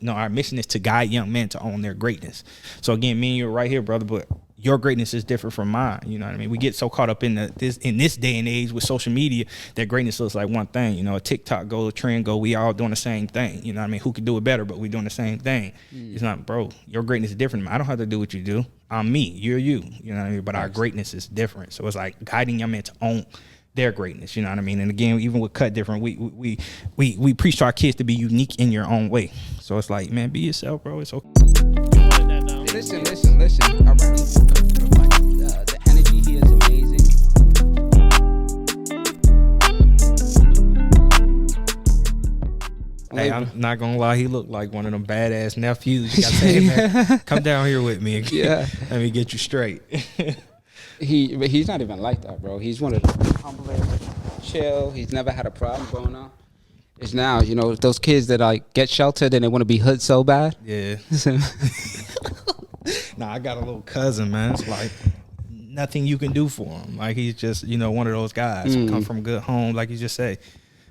our mission is to guide young men to own their greatness. So again, me and you are right here, brother, but your greatness is different from mine. You know what I mean? We get so caught up in this day and age with social media that greatness looks like one thing. You know, a TikTok go, a trend go, we all doing the same thing. You know what I mean? Who could do it better, but we doing the same thing. It's not, bro, your greatness is different. I don't have to do what you do. I'm me, you're you. You know what I mean? But our greatness is different. So it's like guiding young men to own their greatness. You know what I mean? And again, even with Kut Different, we preach to our kids to be unique in your own way. So it's like, man, be yourself, bro. It's okay. Listen. All right. The energy here is amazing. Hey, I'm not gonna lie, he looked like one of them badass nephews. You gotta say, hey, man, come down here with me. Yeah. Let me get you straight. He's not even like that, bro. He's one of the humblest, chill. He's never had a problem growing up. It's now, you know, those kids that like get sheltered and they want to be hood so bad. Yeah. Nah, I got a little cousin, man. It's like nothing you can do for him. Like he's just, you know, one of those guys who come from a good home, like you just say,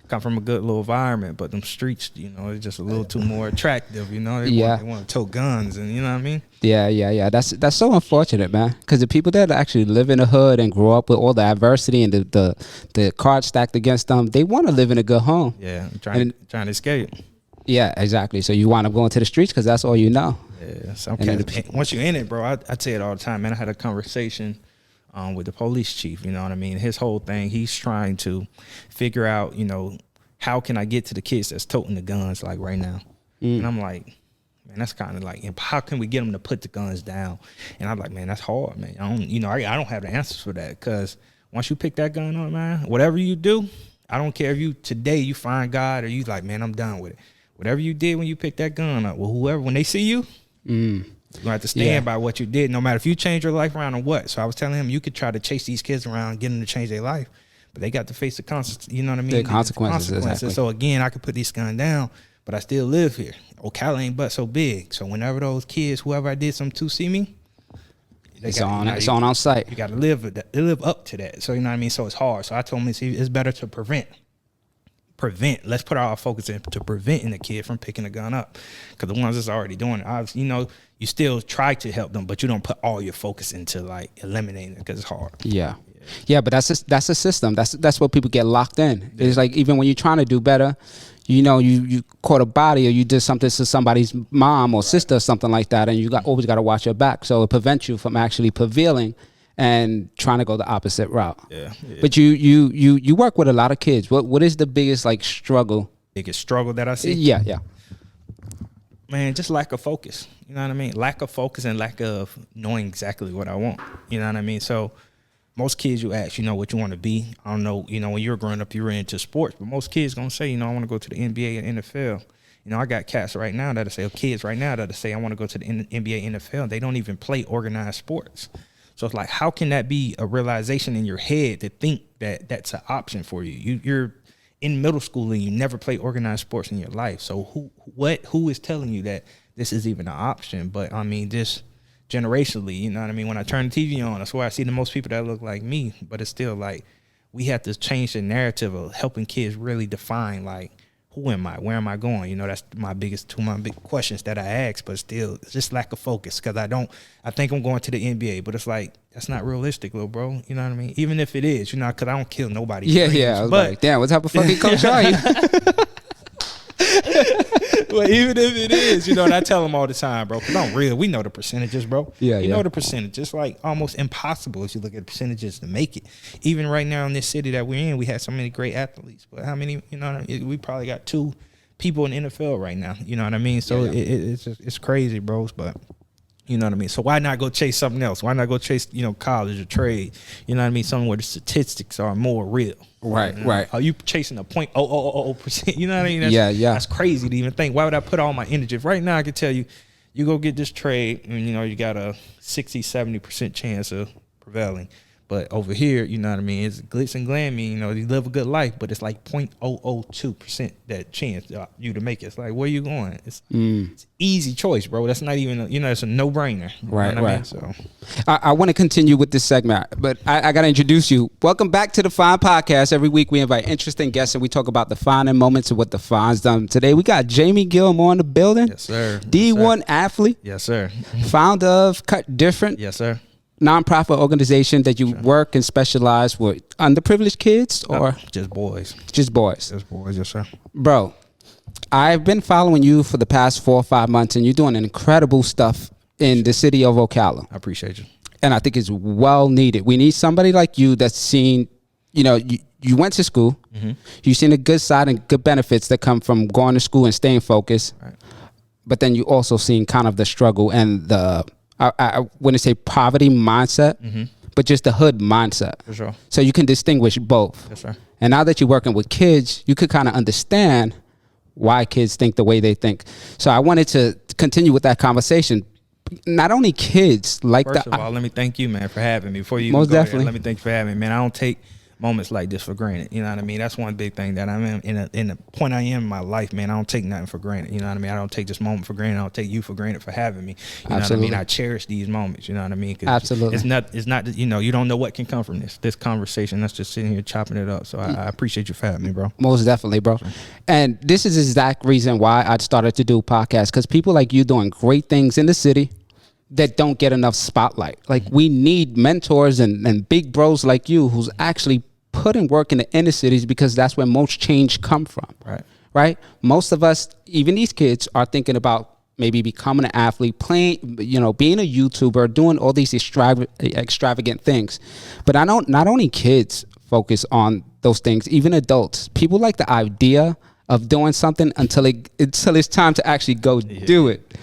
come from a good little environment, but them streets, you know, it's just a little too more attractive, you know. They want to tow guns, and you know what I mean. Yeah. That's so unfortunate, man. Because the people that actually live in the hood and grow up with all the adversity and the cards stacked against them, they want to live in a good home. Yeah, trying to escape. Yeah, exactly. So you wind up going to the streets because that's all you know. Yeah, so once you're in it, bro, I say it all the time, man. I had a conversation with the police chief, you know what I mean? His whole thing, he's trying to figure out, you know, how can I get to the kids that's toting the guns like right now? And I'm like, man, that's kind of like, how can we get them to put the guns down? And I'm like, man, that's hard, man. I don't have the answers for that, because once you pick that gun up, man, whatever you do, I don't care if you find God or you like, man, I'm done with it. Whatever you did when you picked that gun up, well, when they see you, you're gonna have to stand by what you did, no matter if you change your life around or what. So I was telling him, you could try to chase these kids around, get them to change their life, but they got to face the consequences. You know what I mean? The consequences. Exactly. So again, I could put this gun down, but I still live here. Ocala ain't but so big. So whenever those kids, whoever I did something to, see me, it's on site. You got to live up to that. So you know what I mean. So it's hard. So I told him it's better to prevent. Let's put our focus into preventing the kid from picking a gun up, because the ones that's already doing it, you know, you still try to help them, but you don't put all your focus into like eliminating it, because it's hard. Yeah, but that's a system. That's what people get locked in. It's like, even when you're trying to do better, you know, you caught a body or you did something to somebody's mom or sister or something like that, and you always got to watch your back, so it prevents you from actually prevailing and trying to go the opposite route. Yeah. But you work with a lot of kids. What is the biggest like struggle? Biggest struggle that I see? Yeah. Man, just lack of focus. You know what I mean? Lack of focus and lack of knowing exactly what I want. You know what I mean? So most kids, you ask, you know, what you want to be. I don't know, you know, when you were growing up, you were into sports, but most kids gonna say, you know, I want to go to the NBA and NFL. You know, I got cats right now that'll say, kids right now that'll say, I want to go to the NBA, NFL. They don't even play organized sports. So it's like, how can that be a realization in your head to think that that's an option for you? You're in middle school and you never play organized sports in your life. So who is telling you that this is even an option? But I mean, just generationally, you know what I mean? When I turn the TV on, that's where I see the most people that look like me. But it's still like, we have to change the narrative of helping kids really define, like, who am I? Where am I going? You know, that's my big questions that I ask, but still, it's just lack of focus, because I think I'm going to the NBA, but it's like, that's not realistic, little bro. You know what I mean? Even if it is, you know, because I don't kill nobody. Yeah. I was like, damn, what type of fucking coach are you? Well, even if it is, you know, and I tell them all the time, bro, because I'm real. We know the percentages, bro. You know the percentages. It's like almost impossible if you look at the percentages to make it. Even right now in this city that we're in, we have so many great athletes. But how many, you know, we probably got 2 people in the NFL right now. You know what I mean? So it's crazy, bros. But you know what I mean? So why not go chase something else? Why not go chase, you know, college or trade? You know what I mean? Something where the statistics are more real. Right. Are you chasing a 0.000%? You know what I mean? That's crazy to even think. Why would I put all my energy? If right now I can tell you, you go get this trade and, you know, you got a 60-70% chance of prevailing. But over here, you know what I mean, it's glitz and glammy, you know, you live a good life, but it's like 0.002% that chance you to make it. It's like, where you going? It's easy choice, bro. That's not even, it's a no-brainer. Right, know what right. I mean? So I want to continue with this segment, but I got to introduce you. Welcome back to the Define Podcast. Every week we invite interesting guests and we talk about defining moments and what defines them. Today we got Jamie Gilmore in the building. Yes, sir. D1 athlete. Yes, sir. Founder of Kut Different. Yes, sir. Nonprofit organization that you work and specialize with underprivileged kids or just boys. Just boys. Just boys, yes, sir. Bro, I've been following you for the past 4 or 5 months, and you're doing incredible stuff in the city of Ocala. I appreciate you. And I think it's well needed. We need somebody like you that's seen, you went to school, you've seen the good side and good benefits that come from going to school and staying focused. Right. But then you also seen kind of the struggle and the, I wouldn't say poverty mindset, but just the hood mindset. For sure. So you can distinguish both. Yes, sir. And now that you're working with kids, you could kind of understand why kids think the way they think. So I wanted to continue with that conversation. Not only kids like that. First of all, let me thank you, man, for having me. Before you most go definitely, there, let me thank you for having me, man. I don't take moments like this for granted. You know what I mean? That's one big thing that I'm in the point I am in my life, man. I don't take nothing for granted. You know what I mean? I don't take this moment for granted. I don't take you for granted for having me. You know what I mean? I cherish these moments. You know what I mean? Absolutely. It's not. You don't know what can come from this conversation. That's just sitting here chopping it up. So I appreciate you for having me, bro. Most definitely, bro. And this is the exact reason why I started to do podcasts, because people like you doing great things in the city that don't get enough spotlight. Like we need mentors and big bros like you who's actually putting work in the inner cities, because that's where most change come from. Right. Most of us, even these kids, are thinking about maybe becoming an athlete, playing, being a YouTuber, doing all these extravagant things. But not only kids focus on those things, even adults. People like the idea of doing something until it's time to actually go do it.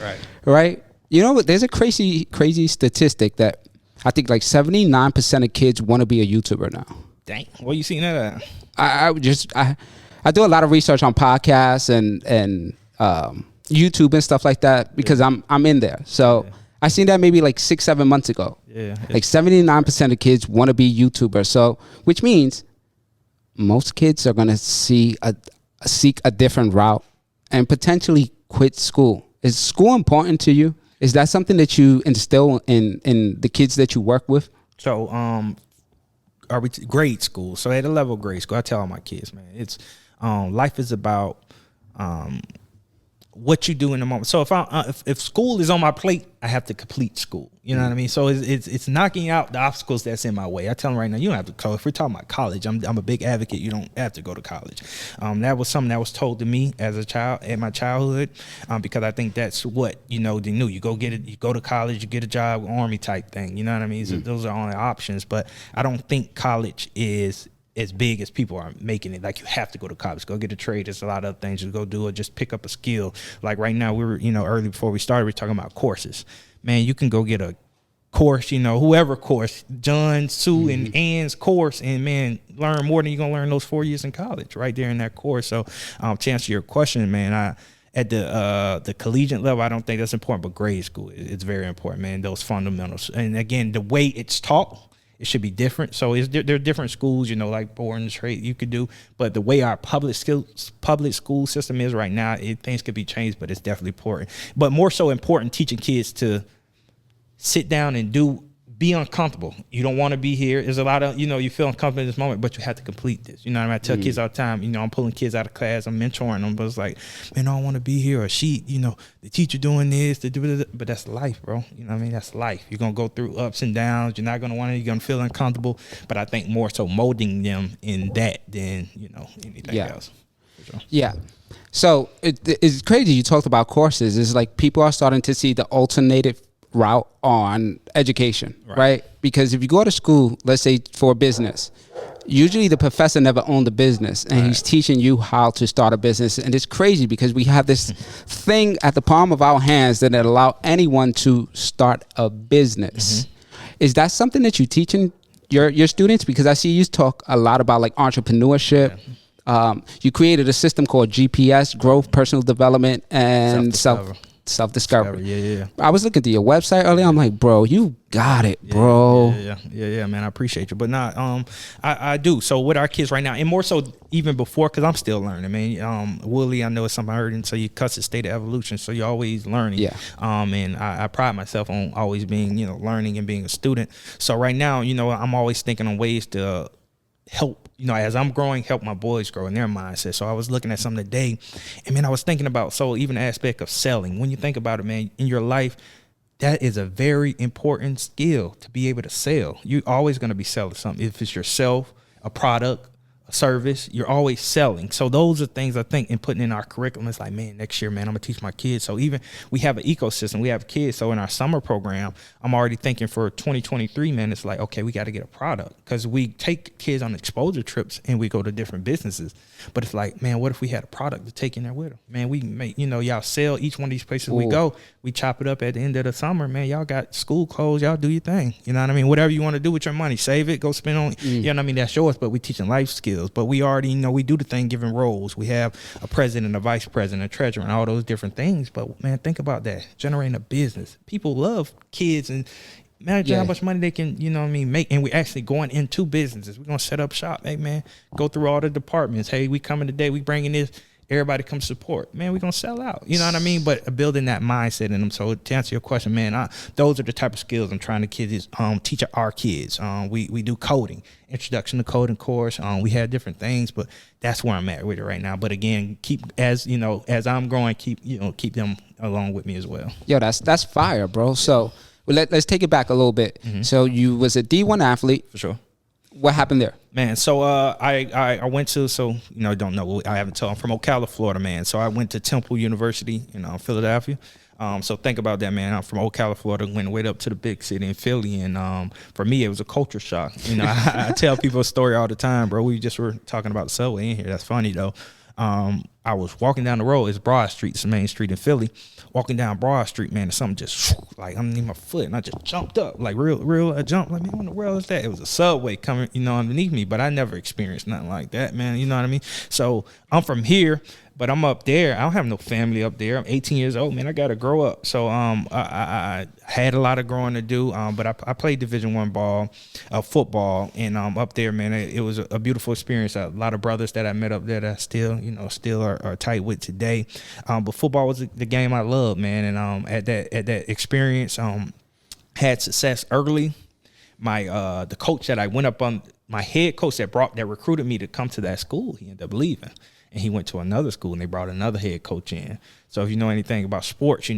Right. There's a crazy statistic that I think like 79% of kids want to be a YouTuber now. Dang, where you seen that at? I do a lot of research on podcasts and YouTube and stuff like that, because I'm in there. So I seen that maybe like 6-7 months ago. Yeah. Like 79% of kids want to be YouTubers. So which means most kids are gonna seek a different route and potentially quit school. Is school important to you? Is that something that you instill in the kids that you work with? So are we grade school? So at a level of grade school, I tell all my kids, man, it's life is about what you do in the moment. So if school is on my plate, I have to complete school. You know what I mean? So it's knocking out the obstacles that's in my way. I tell them right now, you don't have to go. If we're talking about college, I'm a big advocate. You don't have to go to college. That was something that was told to me as a child in my childhood, because I think that's what they knew. You go get it. You go to college. You get a job, Army type thing. You know what I mean? So those are only options. But I don't think college is as big as people are making it. Like you have to go to college, go get a trade. There's a lot of other things you go do, or just pick up a skill. Like right now, we were, early before we started, we were talking about courses. Man, you can go get a course, whoever course, John, Sue, and Ann's course, and man, learn more than you're gonna learn those 4 years in college right there in that course. So to answer your question, man, at the collegiate level, I don't think that's important, but grade school, it's very important, man, those fundamentals. And again, the way it's taught, it should be different. So there are different schools, like board trade you could do, but the way our public school system is right now, things could be changed, but it's definitely important. But more so important, teaching kids to sit down and be uncomfortable. You don't want to be here. There's a lot of, you feel uncomfortable in this moment, but you have to complete this. You know what I mean? I tell kids all the time, I'm pulling kids out of class, I'm mentoring them, but it's like, man, I don't want to be here, or the teacher doing this, but that's life, bro. You know what I mean? That's life. You're going to go through ups and downs. You're not going to want it. You're going to feel uncomfortable, but I think more so molding them in that than, anything else. Sure. Yeah. So it's crazy. You talked about courses. It's like people are starting to see the alternative route on education, right? Because if you go to school, let's say for business, usually the professor never owned the business, and he's teaching you how to start a business. And it's crazy because we have this thing at the palm of our hands that allow anyone to start a business. Is that something that you teaching your students? Because I see you talk a lot about like entrepreneurship. You created a system called GPS, growth, personal development, and self-discovery. Yeah. I was looking through your website earlier. I'm like, bro, you got it, bro. Yeah, man. I appreciate you, but not. I do. So with our kids right now, and more so even before, because I'm still learning, man. Wooly, I know it's something I heard, and so you cuss the state of evolution, so you're always learning. Yeah. And I pride myself on always being, learning and being a student. So right now, I'm always thinking on ways to help, as I'm growing, help my boys grow in their mindset. So I was looking at something today, and man, I was thinking about, so even the aspect of selling, when you think about it, man, in your life, that is a very important skill to be able to sell. You're always going to be selling something. If it's yourself, a product, a service, you're always selling. So those are things I think in putting in our curriculum. It's like, man, next year, man, I'm gonna teach my kids. So even we have an ecosystem, we have kids. So in our summer program, I'm already thinking for 2023, man, it's like, okay, we got to get a product, because we take kids on exposure trips and we go to different businesses. But it's like, man, what if we had a product to take in there with them? Man, we make, y'all sell each one of these places. Ooh. We go, we chop it up at the end of the summer, man. Y'all got school clothes, y'all do your thing. You know what I mean? Whatever you want to do with your money, save it, go spend on, you know what I mean? That's yours, but we teaching life skills. But we already we do the thing, giving roles. We have a president, a vice president, a treasurer, and all those different things. But man, think about that, generating a business. People love kids and imagine how much money they can, make. And we actually going into businesses. We're going to set up shop. Hey, man, go through all the departments. Hey, we coming today. We bringing this. Everybody come support. Man, we're going to sell out. You know what I mean? But building that mindset in them. So to answer your question, man, those are the type of skills I'm trying to teach our kids. We do coding, introduction to coding course. We have different things, but that's where I'm at with it right now. But again, keep as I'm growing, keep them along with me as well. Yo, that's fire, bro. So let's take it back a little bit. Mm-hmm. So you was a D1 athlete. For sure. What happened there? Man, so I went to, don't know, I haven't told, I'm from Ocala, Florida, man. So I went to Temple University in Philadelphia. So think about that, man. I'm from Ocala, Florida, went way up to the big city in Philly. And for me, it was a culture shock. I tell people a story all the time, bro. We just were talking about the subway in here. That's funny, though. I was walking down the road. It's Broad Street. It's the main street in Philly. Walking down Broad Street, man, and something just like underneath my foot, and I just jumped up, like real jump. Like, man, what in the world is that? It was a subway coming, underneath me, but I never experienced nothing like that, man. You know what I mean? So I'm from here, but I'm up there. I don't have no family up there. I'm 18 years old, man. I got to grow up. So I had a lot of growing to do, but I played Division I football, and up there, man, it was a beautiful experience. A lot of brothers that I met up there that I still are tight with today. But football was the game I loved, man. And at that experience, had success early. The coach that I went up on, my head coach that recruited me to come to that school, he ended up leaving. And he went to another school, and they brought another head coach in. So if you know anything about sports,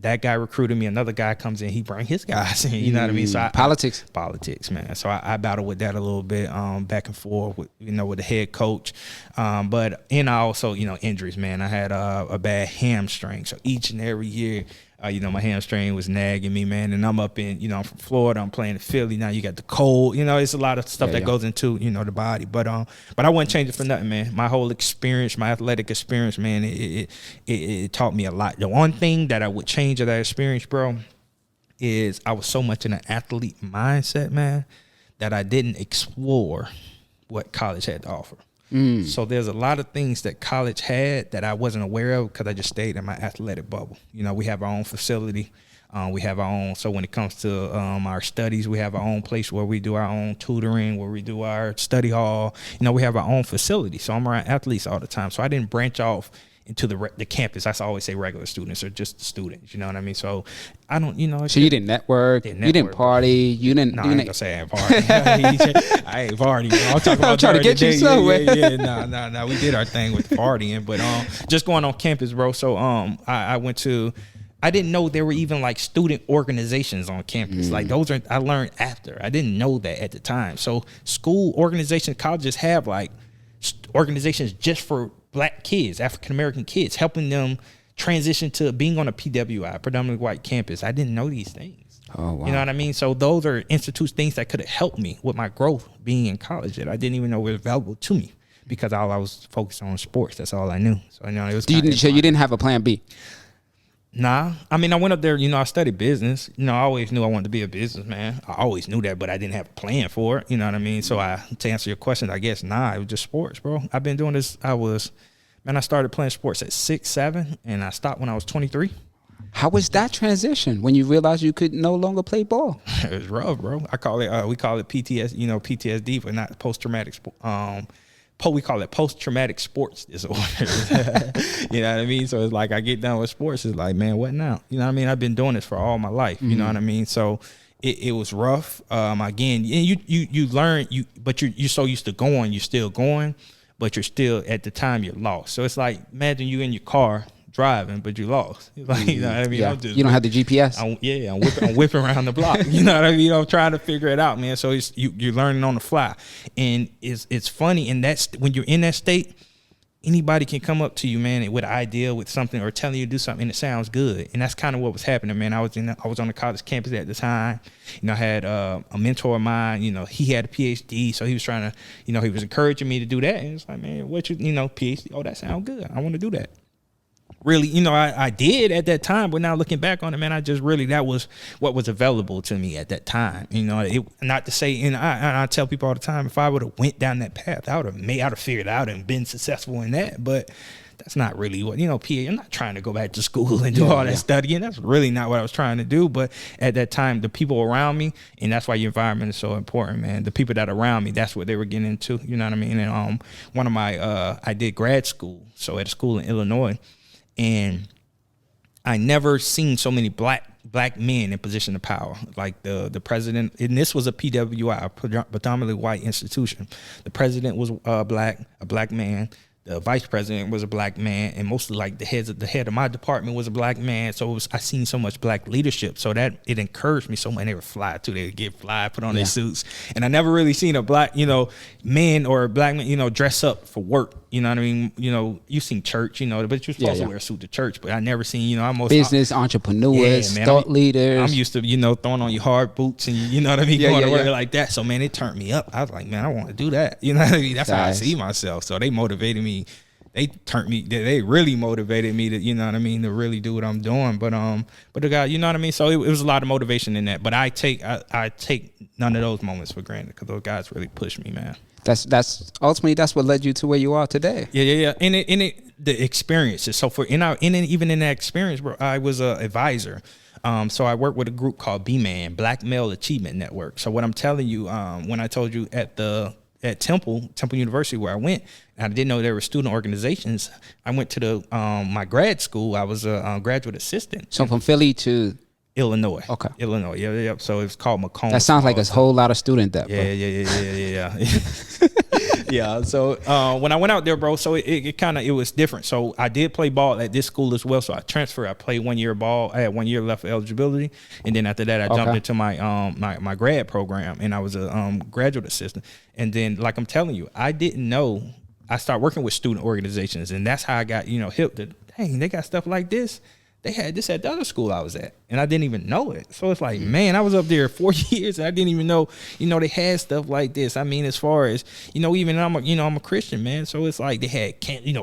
that guy recruited me. Another guy comes in, he bring his guys in. You know what I mean? So politics, man. So I battle with that a little bit, back and forth with the head coach. But I also injuries, man. I had a bad hamstring, so each and every year. My hamstring was nagging me, man. And I'm up in, I'm from Florida. I'm playing in Philly. Now you got the cold. It's a lot of stuff that goes into, the body. But I wouldn't change it for nothing, man. My whole experience, my athletic experience, man, it taught me a lot. The one thing that I would change of that experience, bro, is I was so much in an athlete mindset, man, that I didn't explore what college had to offer. So there's a lot of things that college had that I wasn't aware of because I just stayed in my athletic bubble. We have our own facility. We have our own. So when it comes to our studies, we have our own place where we do our own tutoring, where we do our study hall. We have our own facility. So I'm around athletes all the time. So I didn't branch off into the campus. I always say regular students or just students. You know what I mean? So I don't, So you didn't network. You didn't party. You didn't. No, I ain't gonna say I ain't party. I ain't party. I'm talking about I'm trying to get you somewhere. No. We did our thing with partying, but just going on campus, bro. So I went to. I didn't know there were even like student organizations on campus. Like those I learned after. I didn't know that at the time. So school organizations, colleges have like organizations just for Black kids, African American kids, helping them transition to being on a PWI, predominantly white campus. I didn't know these things. Oh, wow. You know what I mean? So those are institutes, things that could have helped me with my growth being in college that I didn't even know were available to me because all I was focused on sports. That's all I knew. So it was. So you didn't have a plan B? Nah. I mean, I went up there, I studied business. I always knew I wanted to be a businessman. I always knew that, but I didn't have a plan for it. You know what I mean? So to answer your question, I guess, it was just sports, bro. I've been doing this. Man, I started playing sports at 6, 7, and I stopped when I was 23. How was that transition when you realized you could no longer play ball? It was rough, bro. We call it PTSD, but not post-traumatic. We call it post-traumatic sports disorder. You know what I mean? So it's like I get done with sports, it's like, man, what now? You know what I mean? I've been doing this for all my life. You know what I mean? So it was rough. Again, you learn, but you're so used to going, you're still going, but you're still, at the time, you're lost. So it's like, imagine you in your car driving, but you lost. Like, you know what I mean? Yeah. You don't have the GPS. I'm whipping around the block. You know what I mean? I'm trying to figure it out, man. So you're learning on the fly, and it's funny. And that's when you're in that state. Anybody can come up to you, man, with an idea, with something, or telling you to do something, and it sounds good. And that's kind of what was happening, man. I was on the college campus at the time. You know, I had a mentor of mine. You know, he had a PhD, so he was trying to, you know, he was encouraging me to do that. And it's like, man, PhD? Oh, that sounds good. I want to do that. Really, you know, I did at that time, but now looking back on it, man, that was what was available to me at that time. You know, not to say, and I tell people all the time, if I would have went down that path, I would have figured out and been successful in that. But that's not really what, you know, I'm not trying to go back to school and do all that studying. That's really not what I was trying to do. But at that time, the people around me, and that's why your environment is so important, man. The people that are around me, that's what they were getting into. You know what I mean? And one of my, I did grad school, so at a school in Illinois. And I never seen so many black men in position of power, like the president. And this was a PWI, a predominantly white institution. The president was a black man. The vice president was a black man, and mostly like the head of my department was a black man. So I seen so much black leadership, so that it encouraged me so much. They would fly too. They would get fly, put on their suits, and I never really seen a black, you know, man or a black man, you know, dress up for work. You know what I mean? You know, you seen church, you know, but you're supposed to wear a suit to church. But I never seen, you know, business entrepreneurs, thought leaders. I'm used to, you know, throwing on your hard boots and you know what I mean, going to work like that. So man, it turned me up. I was like, man, I want to do that. You know what I mean? That's how I see myself. So they motivated me. They really motivated me to, you know what I mean, to really do what I'm doing. But the guy, you know what I mean? So it was a lot of motivation in that. But I take none of those moments for granted, because those guys really pushed me, man. That's ultimately that's what led you to where you are today. Yeah. And the experiences. So even in that experience, bro, I was a advisor. So I worked with a group called B-Man, Black Male Achievement Network. So what I'm telling you, when I told you at Temple University where I went, and I didn't know there were student organizations. I went to my grad school. I was a graduate assistant. So from Philly to Illinois. Okay. Illinois. Yeah. So it's called Macomb. That sounds like a whole lot of student debt, bro. Yeah. Yeah. So when I went out there, bro, so it was different. So I did play ball at this school as well. So I transferred. I played 1 year ball. I had 1 year left for eligibility, and then after that, I jumped into my grad program, and I was a graduate assistant. And then, like I'm telling you, I didn't know. I started working with student organizations, and that's how I got, you know, hip to, dang, they got stuff like this. They had this at the other school I was at, and I didn't even know it. So it's like, man, I was up there 4 years, and I didn't even know, you know, they had stuff like this. I mean, as far as, you know, even I'm a Christian, man. So it's like they had,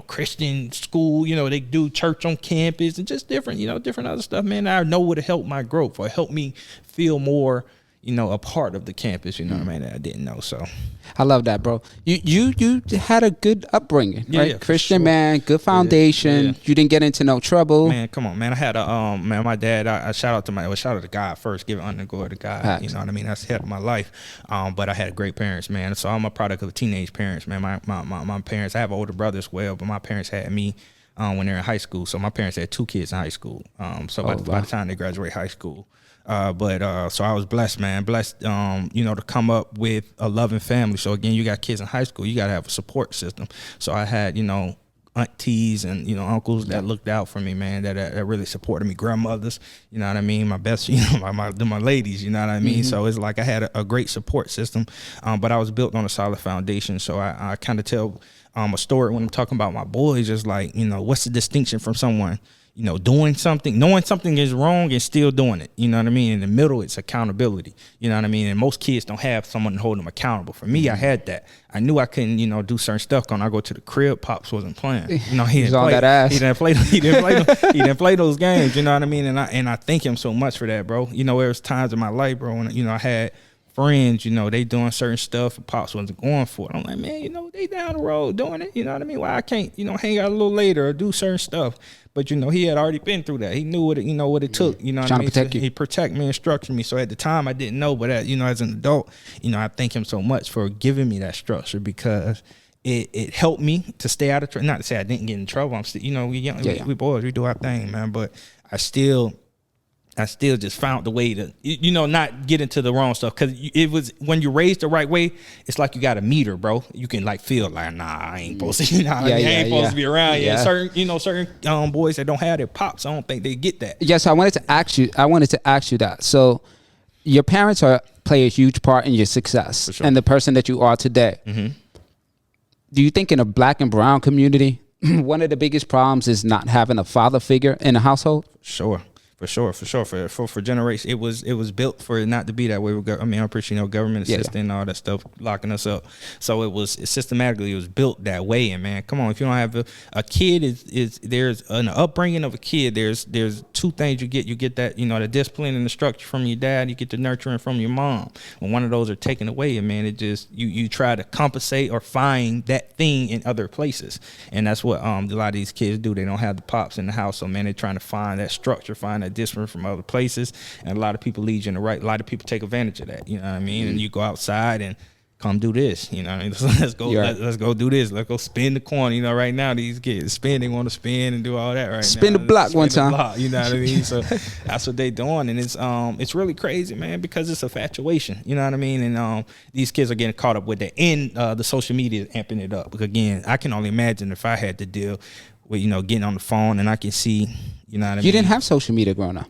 Christian school, you know, they do church on campus and just different, you know, different other stuff, man. I know would have helped my growth or helped me feel more, you know, a part of the campus, you know what I mean, that I didn't know. So I love that, bro. You had a good upbringing, right? Yeah, Christian, sure. man, good foundation. Yeah. You didn't get into no trouble. Man, come on, man. I had my dad, I shout out to God first, give honor and glory to God. Facts. You know what I mean? That's the head of my life. But I had great parents, man. So I'm a product of teenage parents, man. My parents, I have an older brother as well, but my parents had me when they were in high school. So my parents had 2 kids in high school. So by the time they graduate high school, so I was blessed, man. You know, to come up with a loving family. So again, you got kids in high school, you got to have a support system. So I had, you know, aunties and, you know, uncles that looked out for me, man, that really supported me. Grandmothers, you know what I mean? My best, you know, my ladies, you know what I mean? Mm-hmm. So it's like I had a great support system, but I was built on a solid foundation. So I kind of tell a story when I'm talking about my boys, just like, you know, what's the distinction from someone, you know, knowing something is wrong and still doing it. You know what I mean? In the middle, it's accountability. You know what I mean? And most kids don't have someone to hold them accountable. For me, I had that. I knew I couldn't, you know, do certain stuff. When I go to the crib, Pops wasn't playing. You know, he didn't play those games. You know what I mean? And I thank him so much for that, bro. You know, there was times in my life, bro, when, you know, I had friends, you know, they doing certain stuff and pops wasn't going for it. I'm like, man, you know, they down the road doing it. You know what I mean? Why I can't, you know, hang out a little later or do certain stuff. But, you know, he had already been through that. He knew what it, you know, what it took, you know what I mean? Trying to protect So you. he protect me and structure me. So at the time I didn't know, but you know, as an adult, you know, I thank him so much for giving me that structure because it helped me to stay out of trouble. Not to say I didn't get in trouble. I'm still, you know, we young, we boys, we do our thing, man. But I still just found the way to, you know, not get into the wrong stuff. Cause it was, when you're raised the right way, it's like you got a meter, bro. You can like feel like, nah, I ain't supposed to, you know, I ain't supposed to be around. Yeah. Certain boys that don't have their pops, I don't think they get that. Yes, I wanted to ask you that. So your parents play a huge part in your success and the person that you are today. Mm-hmm. Do you think in a black and brown community, one of the biggest problems is not having a father figure in the household? Sure. For sure. For generations, it was built for it not to be that way. I mean, I'm pretty sure, you know, government assistance and all that stuff locking us up. So it was systematically, it was built that way. And man, come on, if you don't have a kid, is there's an upbringing of a kid. There's two things you get that, you know, the discipline and the structure from your dad. You get the nurturing from your mom. When one of those are taken away, and man, it just you try to compensate or find that thing in other places, and that's what a lot of these kids do. They don't have the pops in the house, so man, they're trying to find that structure, find that discipline from other places, and a lot of people lead you in the right. A lot of people take advantage of that. You know what I mean? And you go outside and come do this. You know, let's go. Let's go do this. Let's go spin the corner. You know, right now these kids they want to spin and do all that. Right, spin now. The block one time. Block, you know what I mean? So that's what they doing, and it's really crazy, man, because it's infatuation. You know what I mean? And these kids are getting caught up with that, and the social media amping it up. Because again, I can only imagine if I had to deal with, you know, getting on the phone and I can see, you know what I mean? You didn't have social media growing up.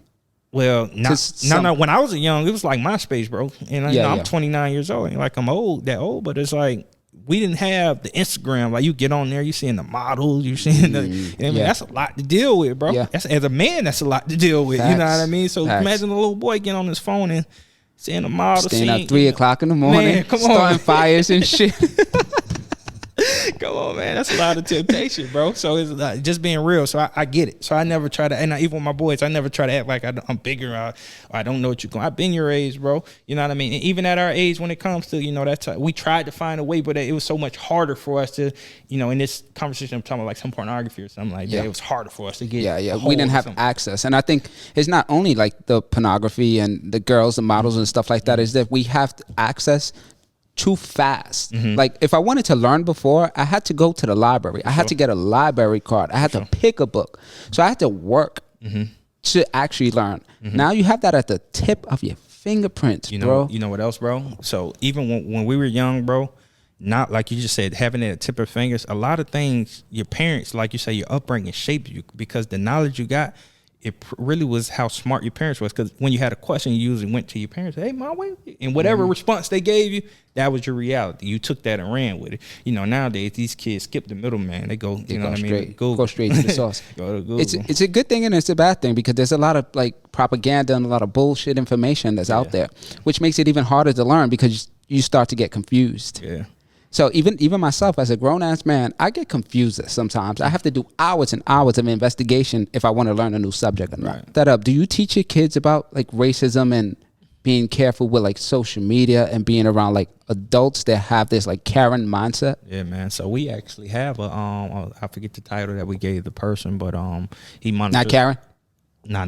Well, no. When I was young, it was like MySpace, bro. And I'm 29 years old. And like I'm old, but it's like we didn't have the Instagram. Like you get on there, you seeing the models, you seeing the. I mean, that's a lot to deal with, bro. Yeah. That's, as a man, that's a lot to deal with. Facts. You know what I mean? So imagine a little boy getting on his phone and seeing the models, staying up 3 o'clock in the morning, man, starting fires and shit. Come on, man. That's a lot of temptation, bro. So it's just being real. So I get it. So I never try to, and even with my boys, I never try to act like I'm bigger or I don't know what you're going. I've been your age, bro. You know what I mean? And even at our age, when it comes to, you know, we tried to find a way, but it was so much harder for us to, you know, in this conversation, I'm talking about like some pornography or something like that. It was harder for us to get. Yeah. We didn't have access. And I think it's not only like the pornography and the girls, the models and stuff like that, is that we have access too fast. Mm-hmm. Like if I wanted to learn before, I had to go to the library. I had to get a library card. I had to pick a book. So I had to work to actually learn. Mm-hmm. Now you have that at the tip of your fingerprints, bro. You know what else, bro? So even when we were young, bro, not like you just said, having it at the tip of your fingers, a lot of things your parents, like you say, your upbringing shaped you because the knowledge you got, it really was how smart your parents was. Because when you had a question, you usually went to your parents, hey, mom, and whatever response they gave you, that was your reality. You took that and ran with it. You know, nowadays, these kids skip the middleman. They go, you know what I mean? Go straight to the source. Go to Google. It's a good thing and it's a bad thing because there's a lot of like propaganda and a lot of bullshit information that's out there, which makes it even harder to learn because you start to get confused. Yeah. So even myself as a grown-ass man, I get confused sometimes. I have to do hours and hours of investigation if I want to learn a new subject or not. Right. That up. Do you teach your kids about like racism and being careful with like social media and being around like adults that have this like Karen mindset? Yeah, man. So we actually have I forget the title that we gave the person, but he monitors. Not Karen? No.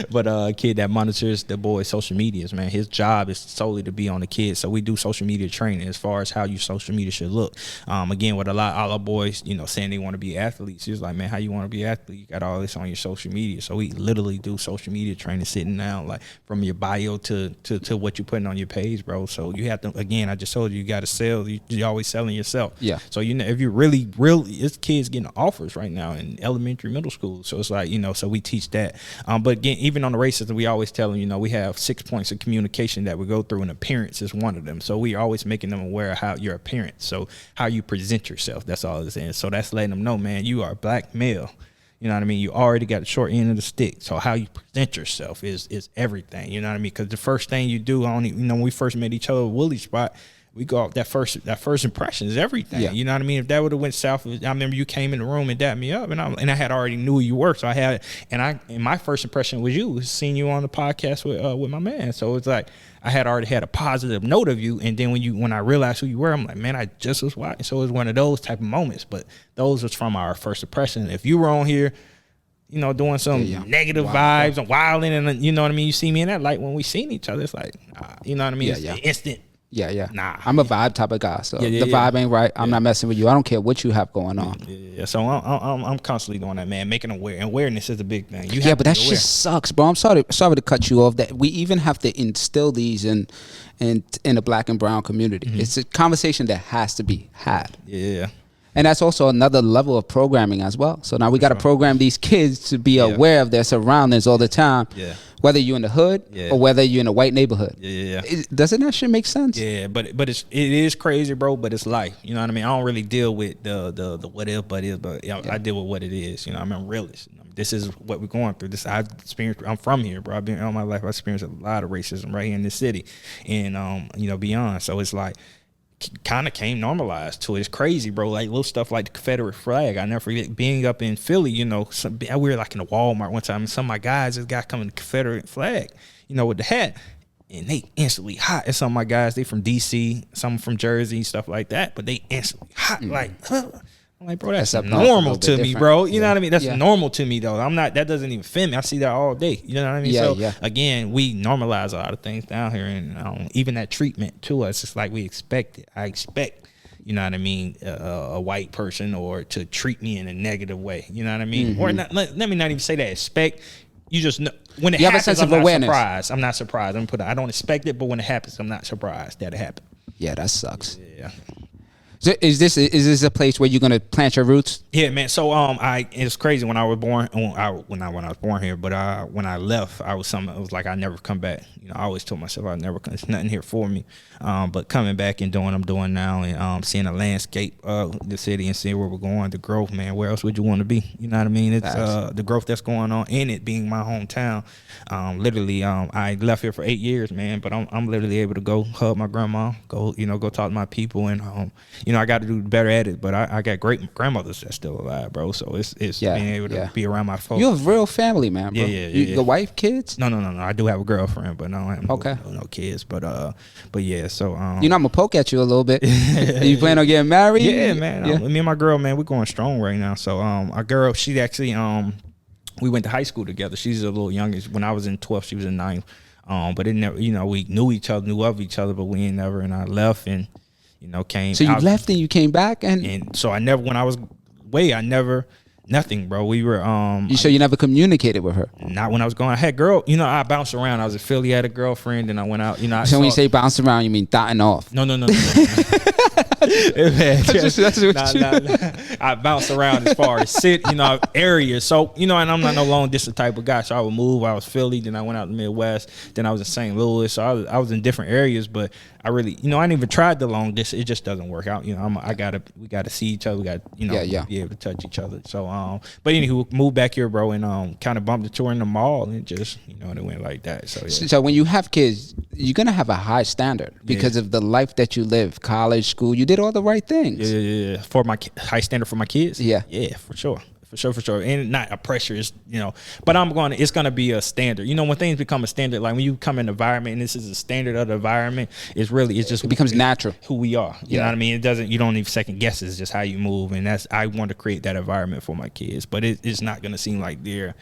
But a kid that monitors the boys' social medias, man. His job is solely to be on the kids. So we do social media training as far as how your social media should look. Again, with all our boys, you know, saying they want to be athletes. He's like, man, how you want to be an athlete? You got all this on your social media. So we literally do social media training sitting down, like from your bio to what you're putting on your page, bro. So you have to, again, I just told you got to sell. You're always selling yourself. Yeah. So, you know, if you're really, it's kids getting offers right now in elementary, middle school. So it's like, you know, so we teach that. But again, even on the racism, we always tell them, you know, we have 6 points of communication that we go through, and appearance is one of them. So we are always making them aware of how your appearance, so how you present yourself. That's all it's in. So that's letting them know, man, you are a black male. You know what I mean? You already got the short end of the stick. So how you present yourself is everything. You know what I mean? Because the first thing you do, you know, when we first met each other at Woolly Spot, we go off that first impression is everything. Yeah. You know what I mean? If that would have went south, I remember you came in the room and dapped me up, and I had already knew who you were. So and my first impression was you, seeing you on the podcast with my man. So it's like I had already had a positive note of you, and then when I realized who you were, I'm like, man, I just was watching. So it was one of those type of moments. But those was from our first impression. If you were on here, you know, doing some negative vibes and wilding, and you know what I mean, you see me in that light when we seen each other, it's like, you know what I mean, it's instant. Yeah. Nah, I'm a vibe type of guy, so the vibe ain't right. I'm not messing with you. I don't care what you have going on. Yeah. So I'm constantly doing that, man. Making awareness is a big thing. But that shit sucks, bro. I'm sorry to cut you off. That we even have to instill these in the black and brown community. Mm-hmm. It's a conversation that has to be had. Yeah. And that's also another level of programming as well. So now we got to program these kids to be aware of their surroundings all the time. Yeah. Whether you're in the hood or whether you're in a white neighborhood. Yeah. Doesn't that shit make sense? Yeah, but it is crazy, bro. But it's life. You know what I mean? I don't really deal with the what if, but is. But I deal with what it is. You know, I'm realist. This is what we're going through. This I've experienced. I'm from here, bro. I've been all my life. I've experienced a lot of racism right here in this city, and beyond. So it's like, kind of came normalized to it. It's crazy, bro. Like little stuff like the Confederate flag. I never forget being up in Philly, we were like in a Walmart one time, and some of my guys, this guy coming the Confederate flag, with the hat, and they instantly hot. And some of my guys, they from DC, some from Jersey, stuff like that, but they instantly hot, I'm like, bro, that's normal to me, bro. You know what I mean? That's normal to me, though. That doesn't even fit me. I see that all day. You know what I mean? Again, we normalize a lot of things down here, and even that treatment to us, it's like we expect it. I expect, you know what I mean, a white person or to treat me in a negative way. You know what I mean? Mm-hmm. Or not, let me not even say that. Expect. You just know when it happens. Have a sense of awareness. Surprised. I'm not surprised. I don't expect it, but when it happens, I'm not surprised that it happened. Yeah, that sucks. Yeah. So is this a place where you're gonna plant your roots? Yeah, man. So it's crazy when I was born. When I was born here, but when I left, it was like I never come back. I always told myself I'd never come. There's nothing here for me. But coming back and doing what I'm doing now, and seeing the landscape of the city and seeing where we're going, the growth, man. Where else would you want to be? You know what I mean? It's the growth that's going on in it being my hometown. Literally, I left here for 8 years, man. But I'm literally able to go hug my grandma, go talk to my people, and I got to do better at it, but I got great grandmothers that's still alive, bro. So it's being able to be around my folks. You have real family, man, bro. Yeah. The wife, kids? No. I do have a girlfriend, but no, I have no kids. But yeah. So I'm gonna poke at you a little bit. You plan on getting married? Yeah, man. Me and my girl, man, we're going strong right now. So our girl, she actually we went to high school together. She's a little younger. When I was in 12th, she was in 9th. But it never, we knew each other, knew of each other, but we ain't never. And I left and. Came. So you left and you came back, and so I never. When I was away, I never. Nothing, bro. We were. You never communicated with her? Not when I was going. I had girl. I bounced around. I was in Philly, had a girlfriend, and I went out. So when you say bounce around, you mean dotting off? No. I bounce around as far as areas. So and I'm not no long distance type of guy. So I would move. I was Philly, then I went out to the Midwest, then I was in St. Louis. So I was in different areas, but I really, I didn't even try the long distance. It just doesn't work out. We gotta see each other. We got be able to touch each other. So but anywho, moved back here, bro, and kind of bumped into her in the mall, and just it went like that. So yeah. So when you have kids, you're gonna have a high standard because of the life that you live, college, school. You did all the right things. Yeah. For my high standard for my kids. Yeah, for sure. For sure. And not a pressure is, but it's going to be a standard. When things become a standard, like when you come in an environment and this is a standard of the environment, it becomes natural who we are. You know what I mean? You don't even second guess. It's just how you move. And I want to create that environment for my kids, but it's not going to seem like they're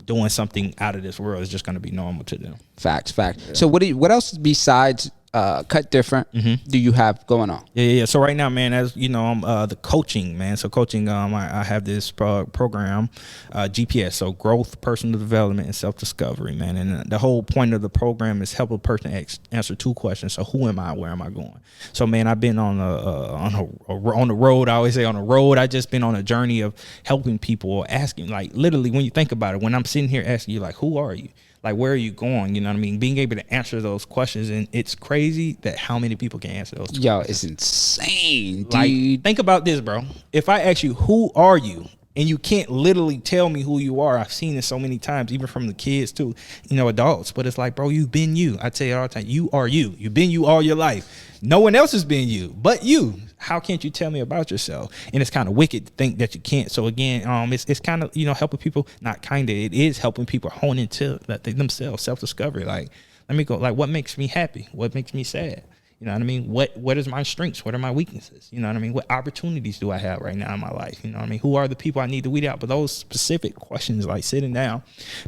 doing something out of this world. It's just going to be normal to them. Facts. Yeah. So what else besides Kut Different do you have going on? Yeah. So right now, man, as you know, I'm the coaching, man. So coaching, I have this program, GPS, so growth, personal development, and self-discovery, man. And the whole point of the program is help a person answer 2 questions. So who am I? Where am I going? So man, I've been on the road. I always say on the road. I just been on a journey of helping people or asking, like literally, when you think about it, when I'm sitting here asking you, like, who are you? Like, where are you going? You know what I mean? Being able to answer those questions. And it's crazy that how many people can answer those questions. Yo, it's insane, dude. Like, think about this, bro. If I ask you, who are you? And you can't literally tell me who you are. I've seen it so many times, even from the kids to, adults. But it's like, bro, you've been you. I tell you all the time, you are you. You've been you all your life. No one else has been you but you. How can't you tell me about yourself? And it's kind of wicked to think that you can't. So again, it's kind of, helping people, not kind of, it is helping people hone into themselves, self-discovery. Like, let me go, like, what makes me happy? What makes me sad? You know what I mean? What is my strengths? What are my weaknesses? You know what I mean? What opportunities do I have right now in my life? You know what I mean? Who are the people I need to weed out? But those specific questions, like sitting down,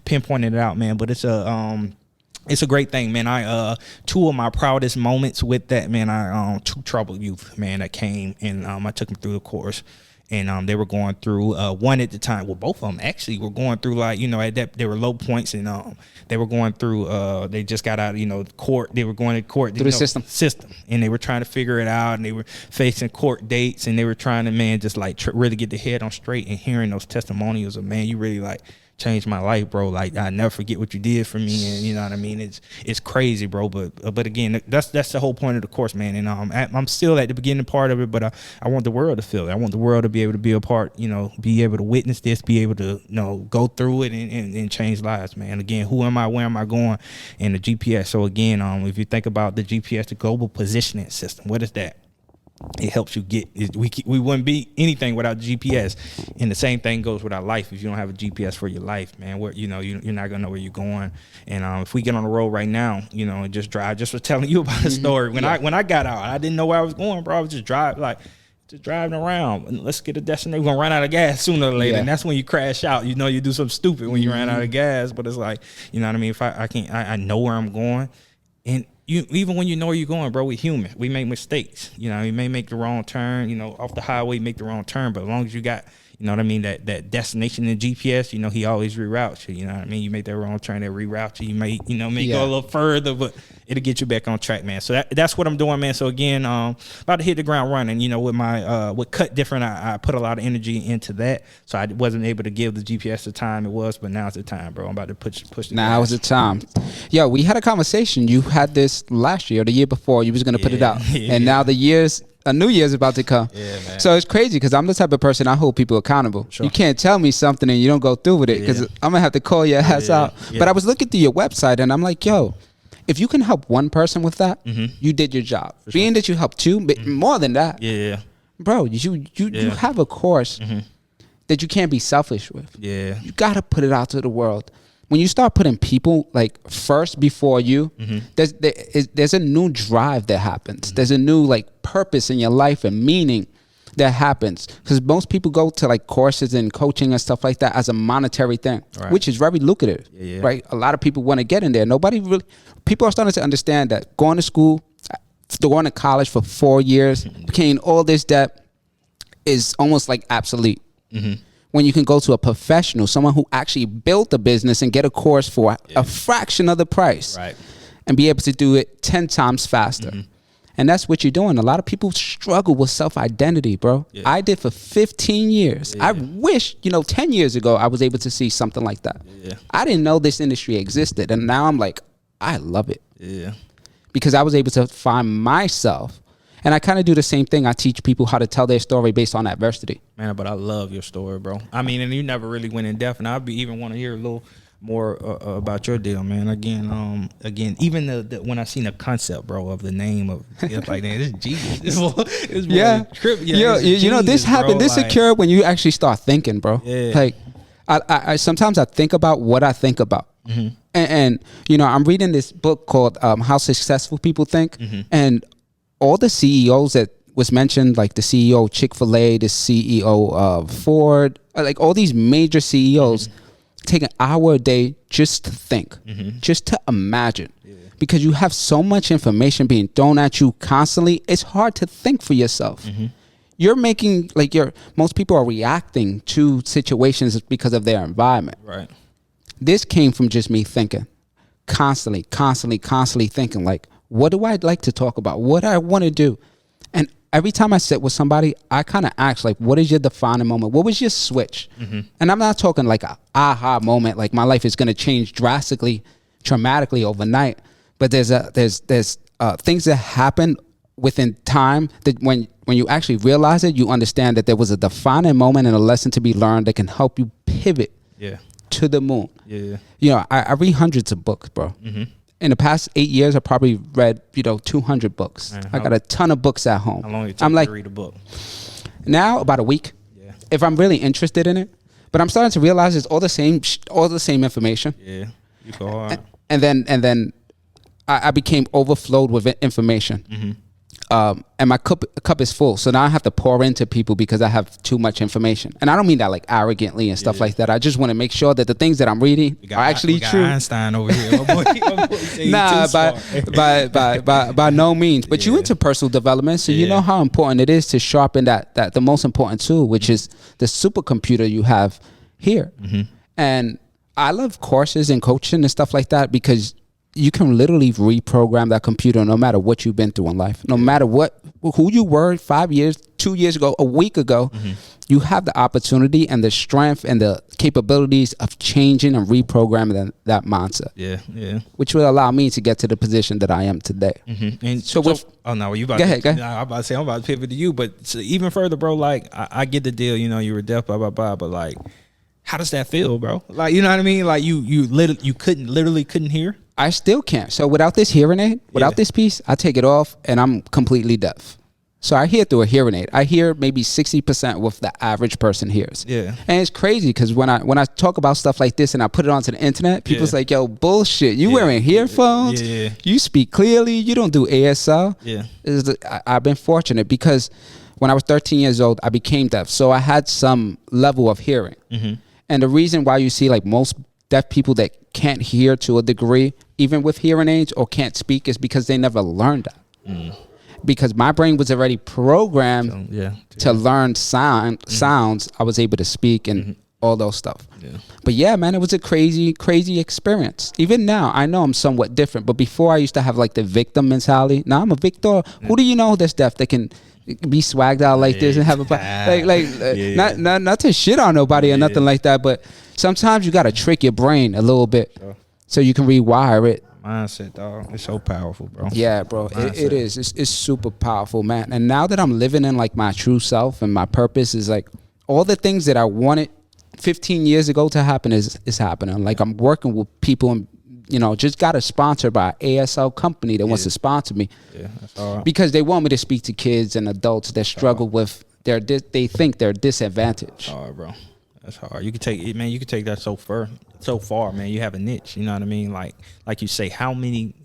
pinpointing it out, man. But it's a great thing, man. I two of my proudest moments with that, man, I two troubled youth, man, that came and I took them through the course. And they were going through one at the time. Well, both of them actually were going through, like, at that, they were low points, and they were going through. They just got out of court. They were going to court through the system, and they were trying to figure it out. And they were facing court dates, and they were trying to, man, just like really get the head on straight. And hearing those testimonials of, man, you really like changed my life, bro. Like, I never forget what you did for me, and you know what I mean. It's crazy, bro. But again, that's the whole point of the course, man. And I'm still at the beginning part of it, but I want the world to feel it. I want the world to be able to be a part, be able to witness this, be able to go through it and change lives, man. Again, who am I? Where am I going? And the GPS. So again, if you think about the GPS, the global positioning system, what is that? It helps you get. We wouldn't be anything without GPS, and the same thing goes with our life. If you don't have a GPS for your life, man, where you're not gonna know where you're going. And if we get on the road right now, and just drive. Just for telling you about the story. When I got out, I didn't know where I was going, bro. I was just driving around. And let's get a destination. We're gonna run out of gas sooner or later, and that's when you crash out. You do something stupid when you ran out of gas. But it's like, you know what I mean. If I can't, I know where I'm going, and even when you know where you're going, bro, we're human. We make mistakes. You may make the wrong turn, off the highway, make the wrong turn. But as long as you got, you know what I mean, that destination in GPS, he always reroutes you. You know what I mean? You make that wrong turn, that reroute you. You may, go a little further, but it'll get you back on track, man. So that's what I'm doing, man. So again, about to hit the ground running. With my with Kut Different, I put a lot of energy into that. So I wasn't able to give the GPS the time it was, but now's the time, bro. I'm about to push the Now is the time. Yo, we had a conversation. You had this last year or the year before. You was gonna put it out, and now a new year's about to come. Yeah, man. So it's crazy because I'm the type of person I hold people accountable. Sure. You can't tell me something and you don't go through with it because I'm gonna have to call your ass out. But I was looking through your website and I'm like, yo, if you can help one person with that, you did your job. For Being that you helped two, but more than that, bro, you have a course that you can't be selfish with. Yeah, you gotta put it out to the world. When you start putting people like first before you, there's a new drive that happens. There's a new like purpose in your life and meaning that happens. Because most people go to like courses and coaching and stuff like that as a monetary thing, which is very lucrative, right? A lot of people want to get in there. People are starting to understand that going to school, going to college for 4 years, paying all this debt is almost like obsolete. When you can go to a professional, someone who actually built a business and get a course for a fraction of the price and be able to do it 10 times faster. And that's what you're doing. A lot of people struggle with self-identity, bro. I did for 15 years. I wish, 10 years ago, I was able to see something like that. I didn't know this industry existed. And now I'm like, I love it. Because I was able to find myself. And I kind of do the same thing. I teach people how to tell their story based on adversity. Man, but I love your story, bro. I mean, and you never really went in depth. And I'd even want to hear a little more about your deal, man. Again, even the when I seen the concept, bro, of the name of it's like, man, this is Jesus. It's trip. This happened. This occurred when you actually start thinking, bro. Like, I sometimes I think about what I think about. And I'm reading this book called How Successful People Think, and all the CEOs that was mentioned, like the CEO of Chick-fil-A, the CEO of Ford, like all these major CEOs take an hour a day just to think, just to imagine. Because you have so much information being thrown at you constantly, it's hard to think for yourself. You're making, most people are reacting to situations because of their environment. Right. This came from just me thinking, constantly thinking, like, what do I like to talk about? What I want to do? And every time I sit with somebody, I kind of ask, like, what is your defining moment? What was your switch? And I'm not talking like an aha moment, like my life is going to change drastically, traumatically overnight. But there's things that happen within time, that when you actually realize it, you understand that there was a defining moment and a lesson to be learned that can help you pivot to the moon. You know, I read hundreds of books, bro. In the past 8 years, I probably read, 200 books. I got a ton of books at home. How long it take you to read a book? Now, about a week. If I'm really interested in it. But I'm starting to realize it's all the same information. Yeah, you go hard. And then I became overflowed with information. And my cup is full. So now I have to pour into people because I have too much information. And I don't mean that like arrogantly and stuff like that. I just want to make sure that the things that I'm reading are actually true. Einstein over here. Nah, by no means. But you into personal development, so you know how important it is to sharpen that the most important tool, which is the supercomputer you have here. And I love courses and coaching and stuff like that because you can literally reprogram that computer no matter what you've been through in life. No matter who you were 5 years, 2 years ago, a week ago, you have the opportunity and the strength and the capabilities of changing and reprogramming that mindset. Which will allow me to get to the position that I am today. And so you about go ahead. I'm about to pivot to you, but so even further, bro, like I get the deal, you were deaf, blah, blah, blah, but like, how does that feel, bro? Like, you know what I mean? Like you literally couldn't hear? I still can't. So without this hearing aid, without this piece, I take it off and I'm completely deaf. So I hear through a hearing aid. I hear maybe 60% what the average person hears. And it's crazy because when I talk about stuff like this and I put it onto the internet, people's like, yo, bullshit. You wearing earphones? You speak clearly. You don't do ASL. I've been fortunate because when I was 13 years old, I became deaf. So I had some level of hearing. And the reason why you see like most deaf people that can't hear to a degree, even with hearing aids, or can't speak, is because they never learned that. Because my brain was already programmed to learn sounds. I was able to speak and all those stuff. But yeah, man, it was a crazy experience. Even now, I know I'm somewhat different. But before I used to have like the victim mentality. Now I'm a victor. Who do you know that's deaf that can be swagged out like this and have a not to shit on nobody or nothing like that, but sometimes you got to trick your brain a little bit so you can rewire it. Mindset, dog. It's so powerful, bro. Yeah, bro. It is. It's super powerful, man. And now that I'm living in like my true self and my purpose is like all the things that I wanted 15 years ago to happen is happening. Like I'm working with people and just got a sponsor by an ASL company that wants to sponsor me. That's all right. Because they want me to speak to kids and adults that struggle with they think they're disadvantaged. That's hard, bro. That's hard. You can take it, man. You can take that so far, man. You have a niche. You know what I mean? Like you say, how many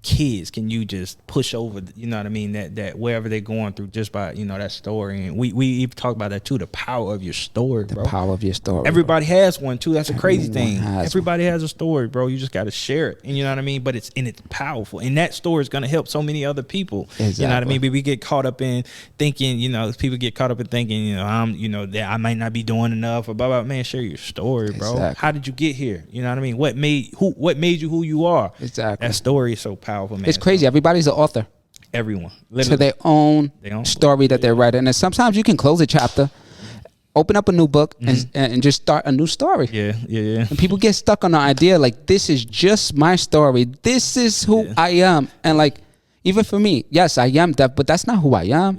kids can you just push over? You know what I mean? That wherever they're going through just by that story. And we even talk about that too. The power of your story, bro. The power of your story. Everybody has one too. That's a crazy thing. Everybody has a story, bro. You just got to share it. And you know what I mean? But it's powerful. And that story is gonna help so many other people. Exactly. You know what I mean? But we get caught up in thinking. People get caught up in thinking. That I might not be doing enough or blah blah. Man, share your story, bro. Exactly. How did you get here? You know what I mean? What made you who you are? Exactly. That story is so powerful. Man, it's crazy. Everybody's an author. Everyone. To their own story that they're writing. And sometimes you can close a chapter, open up a new book, and just start a new story. Yeah. And people get stuck on the idea like, this is just my story. This is who I am. And like, even for me, yes, I am deaf, but that's not who I am.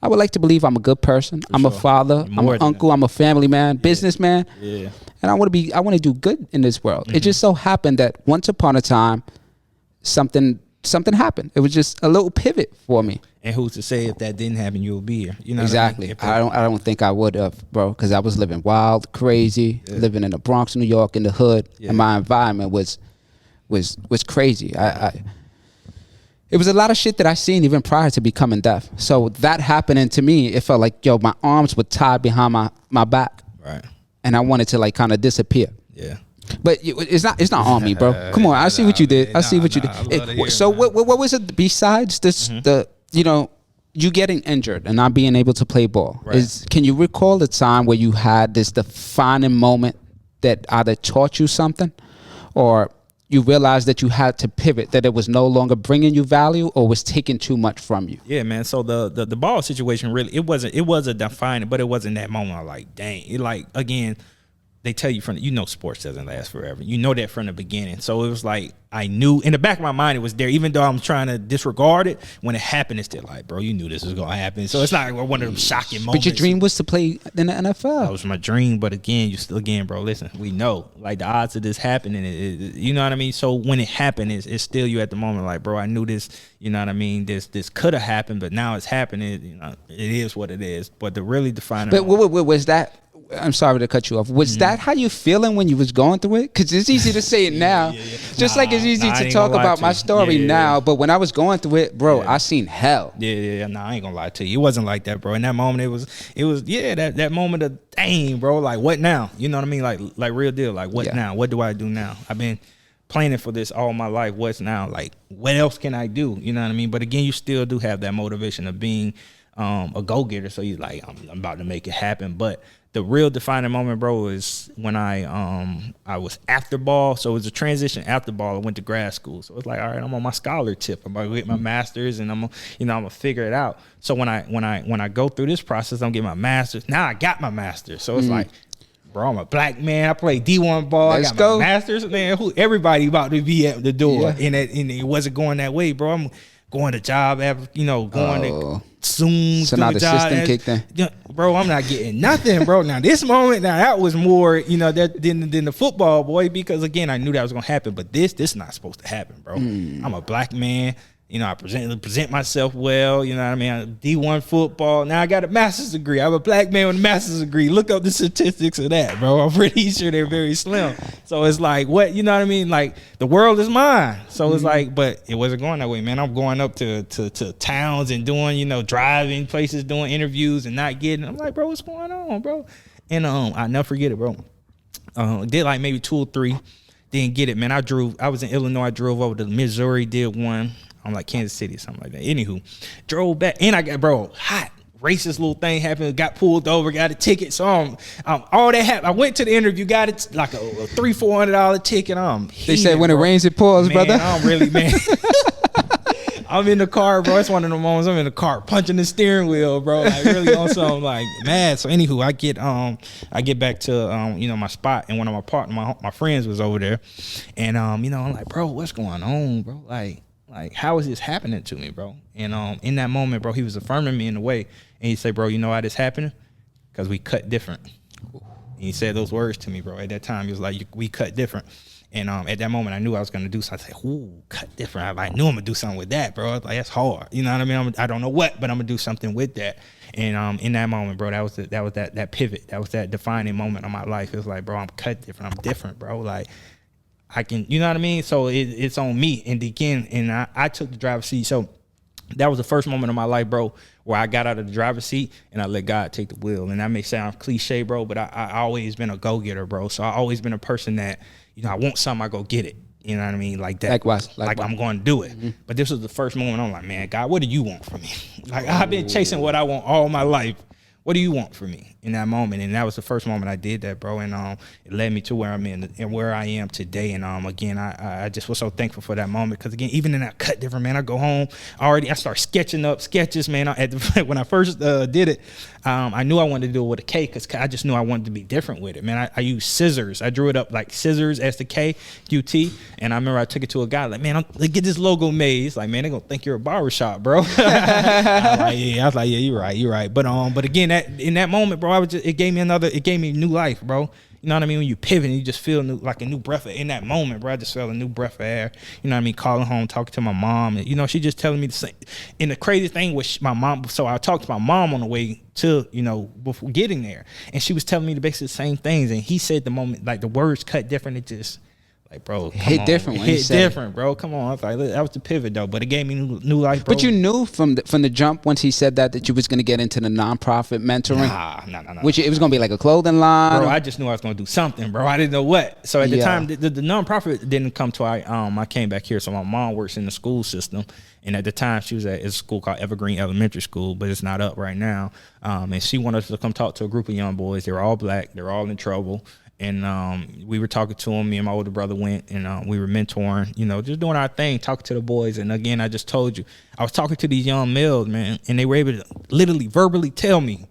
I would like to believe I'm a good person. I'm a father. I'm an uncle. I'm a family man, businessman. And I want to do good in this world. It just so happened that once upon a time, something happened. It was just a little pivot for me. And who's to say if that didn't happen, you'll be here? Exactly. What I mean? I don't think I would have, bro, because I was living wild, crazy, living in the Bronx, New York, in the hood, and my environment was crazy. It was a lot of shit that I seen even prior to becoming deaf. So that happening to me, it felt like my arms were tied behind my back, right? And I wanted to like kind of disappear. But it's not on me, bro. Come on, I see what you did. I see what you did. So what was it besides this? You getting injured and not being able to play ball. Right. Can you recall the time where you had this defining moment that either taught you something, or you realized that you had to pivot, that it was no longer bringing you value or was taking too much from you? Yeah, man. So the ball situation really it was a defining, but it wasn't that moment. I like, dang, it like again. they tell you sports doesn't last forever. You know that from the beginning. So it was like, I knew in the back of my mind it was there, even though I'm trying to disregard it. When it happened, it's still like, bro, you knew this was going to happen. So it's not one of them shocking moments. But your dream was to play in the NFL. That was my dream. But again, bro, listen, we know like the odds of this happening, you know what I mean? So when it happened, it's still you at the moment like, bro, I knew this, you know what I mean? This could have happened, but now it's happening. You know, it is what it is. But the really defining. But was that? I'm sorry to cut you off. Was that how you feeling when you was going through it? Because it's easy to say it now. Just like it's easy to talk about my story now. But when I was going through it, bro, I seen hell. Yeah. No, I ain't gonna lie to you. It wasn't like that, bro. In that moment, it was that moment of dang, bro. Like, what now? You know what I mean? Like real deal. Like, what now? What do I do now? I've been planning for this all my life. What's now? Like, what else can I do? You know what I mean? But again, you still do have that motivation of being a go-getter. So you like, I'm about to make it happen. But the real defining moment, bro, is when I was after ball. So it was a transition after ball. I went to grad school. So it's like, all right, I'm on my scholar tip. I'm about to get my master's, and I'm gonna figure it out. So when I go through this process, I'm getting my master's. Now I got my master's. So it's like, bro, I'm a black man. I play D1 ball. I got my master's. Man, everybody about to be at the door, and it wasn't going that way, bro. I'm going to job, going to soon. So now the system kicked in. Bro, I'm not getting nothing, bro. Now this moment, that was more, than the football, boy, because again, I knew that was gonna happen. But this is not supposed to happen, bro. I'm a black man. I present myself well. You know what I mean? D1 football. Now I got a master's degree. I'm a black man with a master's degree. Look up the statistics of that, bro. I'm pretty sure they're very slim. So it's like, what? You know what I mean? Like, the world is mine. So it's like, but it wasn't going that way, man. I'm going up to towns and doing, driving places, doing interviews and not getting. I'm like, bro, what's going on, bro? And I'll never forget it, bro. Did like maybe 2 or 3. Didn't get it, man. I was in Illinois. I drove over to Missouri, did one. I'm like Kansas City or something like that. Anywho, drove back, and I got, bro, hot. Racist little thing happened, got pulled over, got a ticket. So all that happened. I went to the interview, got it like a $300-$400 ticket. They said when it rains, it pours, man, brother. I'm really, man. I'm in the car, bro. It's one of the moments I'm in the car punching the steering wheel, bro. Like really on something like mad. So anywho, I get back to my spot, and one of my partners, my friends was over there, and I'm like, bro, what's going on, bro? Like, how is this happening to me, bro? And in that moment, bro, he was affirming me in a way. And he said, bro, you know why this happening? Because we cut different. And he said those words to me, bro. At that time, he was like, we cut different. And at that moment, I knew I was going to do something. I said, ooh, cut different. I knew I'm going to do something with that, bro. I was like, that's hard. You know what I mean? I don't know what, but I'm going to do something with that. And in that moment, bro, that was that pivot. That was that defining moment of my life. It was like, bro, I'm cut different. I'm different, bro. Like, I can, you know what I mean? So it's on me. And again, and I took the driver's seat. So that was the first moment of my life, bro, where I got out of the driver's seat and I let God take the wheel. And that may sound cliche, bro, but I always been a go-getter, bro. So I always been a person that, I want something, I go get it. You know what I mean? Like that. Likewise. Like I'm going to do it. Mm-hmm. But this was the first moment I'm like, man, God, what do you want from me? Like, I've been chasing what I want all my life. What do you want from me in that moment? And that was the first moment I did that, bro. And it led me to where I'm in and where I am today. And again, I just was so thankful for that moment. Because again, even in that cut different, man, I go home I start sketching up sketches, man. When I first did it, I knew I wanted to do it with a K because I just knew I wanted to be different with it, man. I used scissors. I drew it up like scissors as the K, UT. And I remember I took it to a guy like, man, let's get this logo made. He's like, man, they're going to think you're a barbershop, bro. I was like, yeah, you're right. But again, in that moment, bro, it gave me new life, bro. You know what I mean? When you pivot, you just feel like a new breath in that moment, bro. I just felt a new breath of air. You know what I mean? Calling home, talking to my mom, and she just telling me the same. And the crazy thing was my mom. So I talked to my mom on the way to, before getting there, and she was telling me basically the same things. And he said the moment, like the words cut different. It just. Like, bro, hit different. Hit different, bro. Come on, I was like, that was the pivot, though. But it gave me new life, bro. But you knew from the jump once he said that you was gonna get into the nonprofit mentoring. Nah. Which it was gonna be like a clothing line. Bro, I just knew I was gonna do something, bro. I didn't know what. So at the time, the nonprofit didn't come to. I came back here. So my mom works in the school system, and at the time she was at a school called Evergreen Elementary School, but it's not up right now. And she wanted us to come talk to a group of young boys. They were all black. They were all in trouble. And we were talking to him. Me and my older brother went, and we were mentoring, just doing our thing, talking to the boys. And again, I just told you, I was talking to these young males, man, and they were able to literally verbally tell me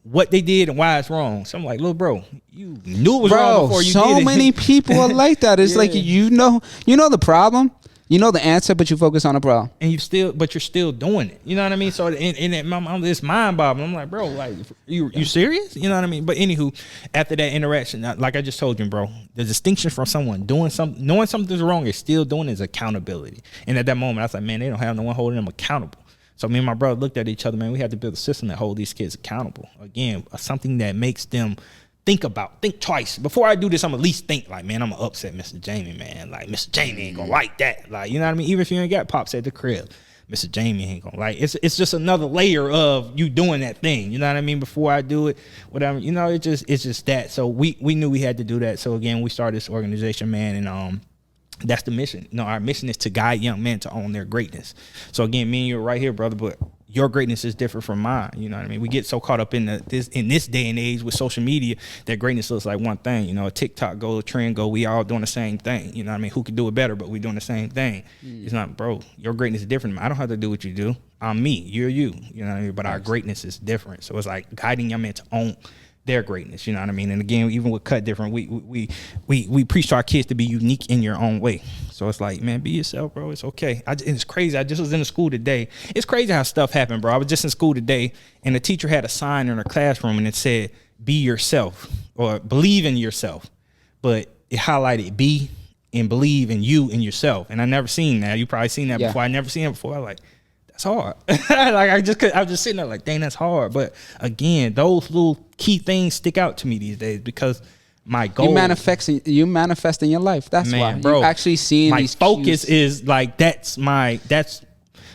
what they did and why it's wrong. So I'm like, little bro, you knew it was wrong Bro, before you so did it. many people are like that. It's like you know the problem, you know the answer, but you focus on the problem. And you're still doing it. You know what I mean? So it's mind boggling. I'm like, bro, like you serious? You know what I mean? But anywho, after that interaction, like I just told you, bro, the distinction from someone doing something, knowing something's wrong, and still doing it is accountability. And at that moment, I was like, man, they don't have no one holding them accountable. So me and my brother looked at each other, man. We had to build a system that hold these kids accountable. Again, something that makes them think twice. Before I do this, I'm at least think like, man, I'm gonna upset Mr. Jamie, man. Like, Mr. Jamie ain't gonna like that. Like, you know what I mean? Even if you ain't got pops at the crib, Mr. Jamie ain't gonna like. It's just another layer of you doing that thing. You know what I mean? Before I do it, whatever. You know, it's just that. So we knew we had to do that. So again, we started this organization, man, and that's the mission. You know, our mission is to guide young men to own their greatness. So again, me and you are right here, brother, but your greatness is different from mine. You know what I mean? We get so caught up in this day and age with social media that greatness looks like one thing. You know, a TikTok go, a trend go, we all doing the same thing. You know what I mean? Who can do it better, but we doing the same thing. It's not, bro, your greatness is different. I don't have to do what you do. I'm me, you're you. You know what I mean? But our greatness is different. So it's like guiding young men to own their greatness, you know what I mean? And again, even with Kut Different, we preach to our kids to be unique in your own way. So it's like, man, be yourself, bro. It's okay. It's crazy. I just was in the school today. It's crazy how stuff happened, bro. I was just in school today, and the teacher had a sign in her classroom, and it said, "Be yourself," or "Believe in yourself." But it highlighted "be" and "believe" in you and yourself. And I never seen that. You probably seen that before. I never seen it before. I like, that's hard. Like I was just sitting there like, dang, that's hard. But again, those little key things stick out to me these days because my goal. You manifest in your life. That's why. Bro, you actually seeing my these focus cues. is like that's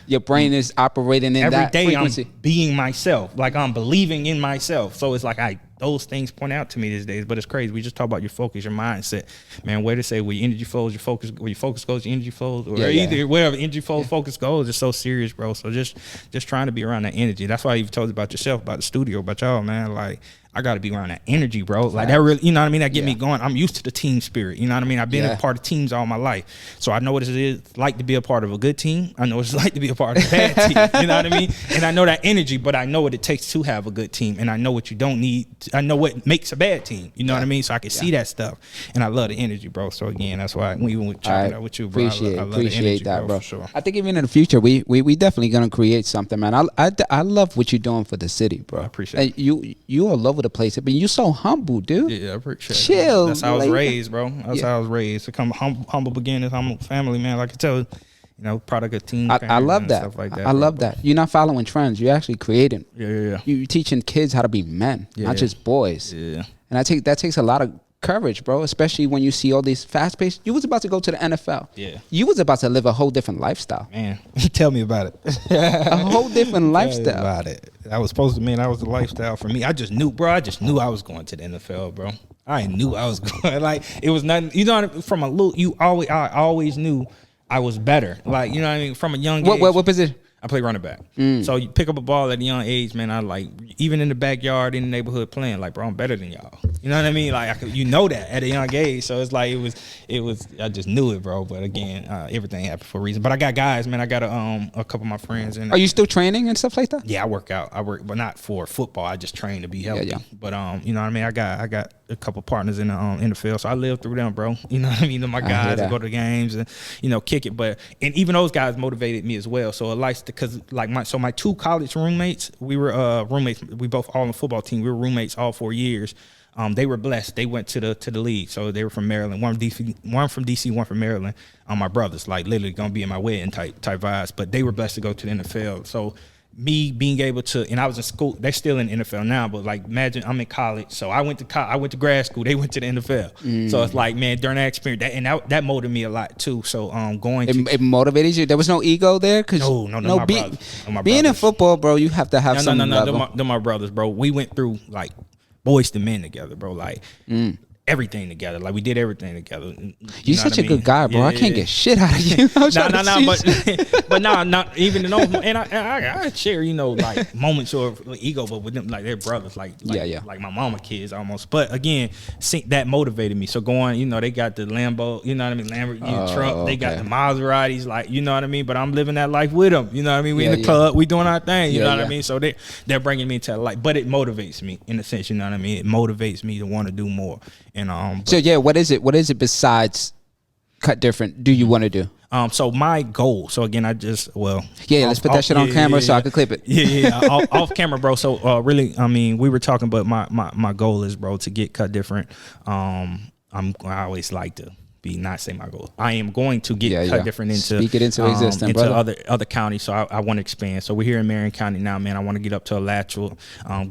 your brain is operating in every that day frequency. I'm being myself. Like I'm believing in myself. So it's like those things point out to me these days. But it's crazy. We just talk about your focus, your mindset. Man, where to say where your energy flows, your focus, where your focus goes, your energy flows, or either wherever energy flows, focus goes. It's so serious, bro. So just trying to be around that energy. That's why I even told you about yourself, about the studio, about y'all, man. Like I got to be around that energy, bro. Like that really, you know what I mean? That get me going. I'm used to the team spirit. You know what I mean? I've been a part of teams all my life. So I know what it is like to be a part of a good team. I know what it's like to be a part of a bad team. You know what I mean? And I know that energy, but I know what it takes to have a good team. And I know what you don't need. I know what makes a bad team. You know what I mean? So I can see that stuff. And I love the energy, bro. So again, that's why even with checking out with you, bro, I love the energy, that, bro. For sure. I think even in the future, we definitely gonna create something, man. I love what you're doing for the city, bro. I appreciate it. You all over the place. I mean, you so humble, dude. Yeah, I appreciate it. Chill. That's how I was raised, bro. That's how I was raised. To come humble beginnings, humble family, man. Like I tell you, product of team. I love that. Stuff like that. I love that. You're not following trends. You're actually creating. Yeah. You're teaching kids how to be men, not just boys. Yeah. And that takes a lot of courage, bro, especially when you see all these fast paced. You was about to go to the NFL. Yeah. You was about to live a whole different lifestyle. Man, tell me about it. A whole different lifestyle. Tell me about it. That was supposed to mean that was the lifestyle for me. I just knew I was going to the NFL, bro. I knew I was going. Like it was nothing. You know, from a little, I always knew I was better. Like, you know what I mean? From a young age. What position? I play running back. So you pick up a ball at a young age, man. I like, even in the backyard, in the neighborhood playing, like, bro, I'm better than y'all. You know what I mean? Like, that at a young age. So it's like, it was, I just knew it, bro. But again, everything happened for a reason. But I got guys, man. I got a couple of my friends. And are you still training and stuff like that? Yeah, I work out. But not for football. I just train to be healthy. Yeah. But, you know what I mean? I got a couple partners in the field. So I live through them, bro. You know what I mean? They're my guys that go to the games and, kick it. But, and even those guys motivated me as well. So it likes to, because like my two college roommates, we were roommates. We both all on the football team. We were roommates all 4 years. They were blessed. They went to the league. So they were from Maryland. One from DC, one from Maryland. My brothers, like literally gonna be in my wedding type vibes. But they were blessed to go to the NFL. So me being able to, and I was in school. They're still in the NFL now, but like imagine I'm in college. So I went to grad school. They went to the NFL. So it's like, man, during that experience, that motivated me a lot too. So it motivated you. There was no ego there, cause no, my brothers. Being in football, bro, you have to have some level. They're my brothers, bro. We went through like boys to men together, bro. Like everything together. Like we did everything together. You're such a good guy, bro. Yeah, I can't get shit out of you. but not even though, and I share, like moments of ego, but with them, like they're brothers, like like my mama kids almost. But again, that motivated me. So going, they got the Lambo, Lamborghini truck, they got the Maseratis, like, you know what I mean. But I'm living that life with them, you know what I mean. We in the club, we doing our thing, you know what I mean. So they're bringing me to the light, but it motivates me in a sense, you know what I mean. It motivates me to want to do more. And so what is it besides Kut Different do you want to do? So my goal, so again, let's put that shit on camera so I can clip it. Off camera, bro. So really, I mean, we were talking, but my goal is, bro, to get Kut Different. I always like to not say my goal. I am going to get Kut Different into existence, into other counties. So I want to expand. So we're here in Marion County now, man. I want to get up to Alachua,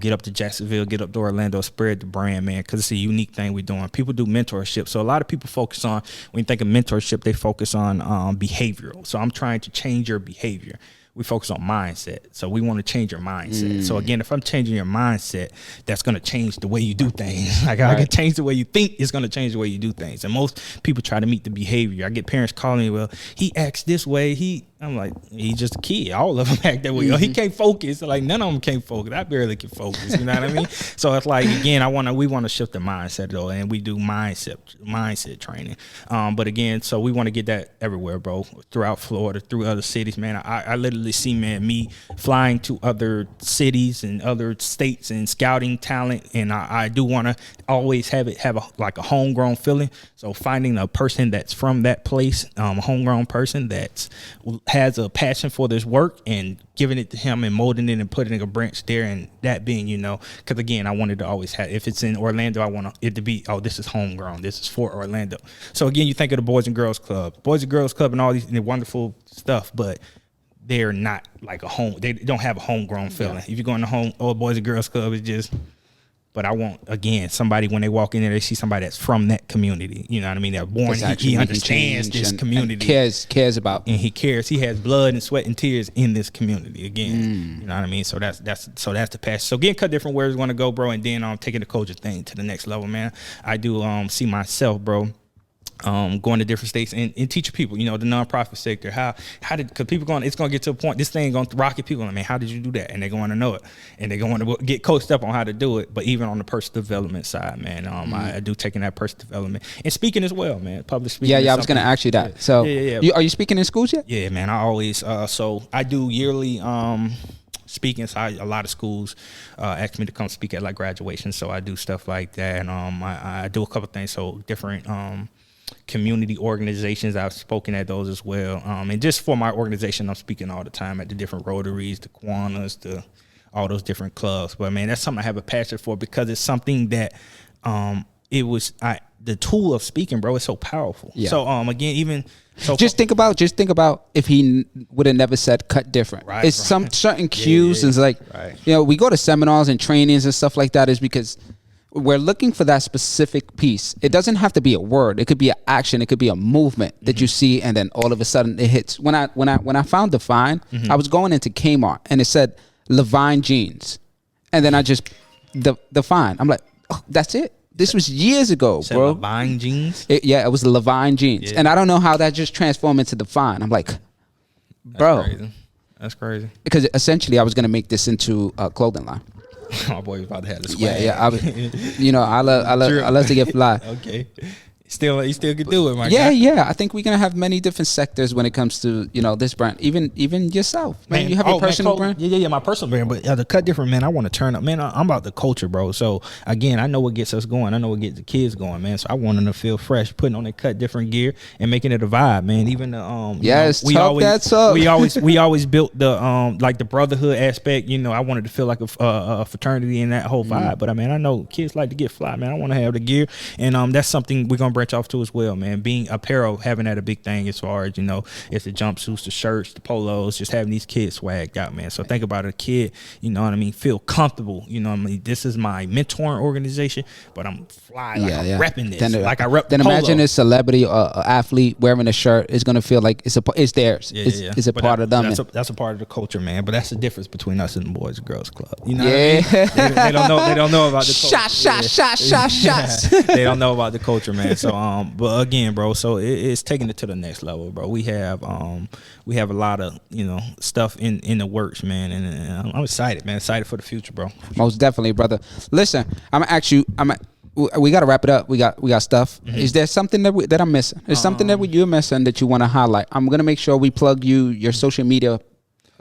get up to Jacksonville, get up to Orlando, spread the brand, man, because it's a unique thing we're doing. People do mentorship. So a lot of people focus on, when you think of mentorship, they focus on behavioral. So I'm trying to change your behavior. We focus on mindset. So we want to change your mindset. So again, if I'm changing your mindset, that's going to change the way you do things. Like I can change the way you think, it's going to change the way you do things. And most people try to meet the behavior. I get parents calling me, well, he acts this way. I'm like, he's just a kid. All of them act that way. He can't focus. Like none of them can't focus. I barely can focus. You know what I mean? So it's like, again, we want to shift the mindset though, and we do mindset training. But again, so we want to get that everywhere, bro. Throughout Florida, through other cities, man. I literally see, man, me flying to other cities and other states and scouting talent, and I do want to always have a homegrown feeling. So finding a person that's from that place, a homegrown person that has a passion for this work and giving it to him and molding it and putting a branch there, and that being, because again, I wanted to always have, if it's in Orlando, I want it to be, this is homegrown, this is for Orlando. So again, you think of the Boys and Girls Club and all these wonderful stuff, but they're not like they don't have a homegrown feeling. If you go in the Boys and Girls Club, it's just. But I want, again, somebody, when they walk in there, they see somebody that's from that community. You know what I mean? They're born, he understands this community. And cares about. And he cares. He has blood and sweat and tears in this community, again. You know what I mean? So that's the passion. So getting Kut Different, where it's going to go, bro, and then taking the culture thing to the next level, man. I do see myself, bro, going to different states and teaching people, the nonprofit sector, because people it's going to get to a point, this thing going to rocket people. I mean, how did you do that? And they're going to know it, and they're going to get coached up on how to do it. But even on the personal development side, man, I do taking that personal development and speaking as well, man. Public speaking. I was going to ask you that. So are you speaking in schools yet? Yeah, man. I always so I do yearly speaking. So a lot of schools ask me to come speak at like graduation. So I do stuff like that, and I do a couple things. So different community organizations, I've spoken at those as well, and just for my organization, I'm speaking all the time at the different Rotaries, the Kiwanis, all those different clubs. But man, that's something I have a passion for, because it's something that the tool of speaking, bro, is so powerful. So again, even so, just think about if he would have never said Kut Different. It's some certain cues, and it's like, we go to seminars and trainings and stuff like that, is because we're looking for that specific piece. It doesn't have to be a word. It could be an action. It could be a movement that you see, and then all of a sudden it hits. When I found Deafine, I was going into Kmart and it said Levine jeans, and then I just Deafine. I'm like, that's it. This was years ago, bro. Levine jeans. It was Levine jeans, and I don't know how that just transformed into Deafine. I'm like, bro, that's crazy. Because essentially, I was gonna make this into a clothing line. My boy was about to have the swag. I love to get fly. Okay. You still could do it, my guy. Yeah. I think we're gonna have many different sectors when it comes to this brand. Even yourself, man. You have a personal brand. Yeah, my personal brand. But the Kut Different, man. I want to turn up, man. I'm about the culture, bro. So again, I know what gets us going. I know what gets the kids going, man. So I want them to feel fresh, putting on their Kut Different gear and making it a vibe, man. Even the we always built the like the brotherhood aspect. I wanted to feel like a fraternity in that whole vibe. But I know kids like to get fly, man. I want to have the gear, and that's something we're gonna branch off too as well, man. Being apparel, having that a big thing as far as, you know, it's the jumpsuits, the shirts, the polos, just having these kids swagged out, man. So think about a kid, you know what I mean, feel comfortable, you know what I mean. This is my mentoring organization, but I'm fly like I'm repping this, like I rep. Then polo. Imagine a celebrity or athlete wearing a shirt is gonna feel like it's theirs. It's a part of them. That's a part of the culture, man. But that's the difference between us and the Boys and Girls Club. You know what I mean? They don't know about the culture. Shots. They don't know about the culture, man. So but again, bro, so it's taking it to the next level, bro. We have a lot of, you know, stuff in the works, man, and I'm excited, man. Excited for the future, bro. Most definitely, brother. Listen, I'm gonna ask you. We got to wrap it up. We got stuff. Mm-hmm. Is there something that I'm missing? Is something that you're missing that you want to highlight? I'm gonna make sure we plug your social media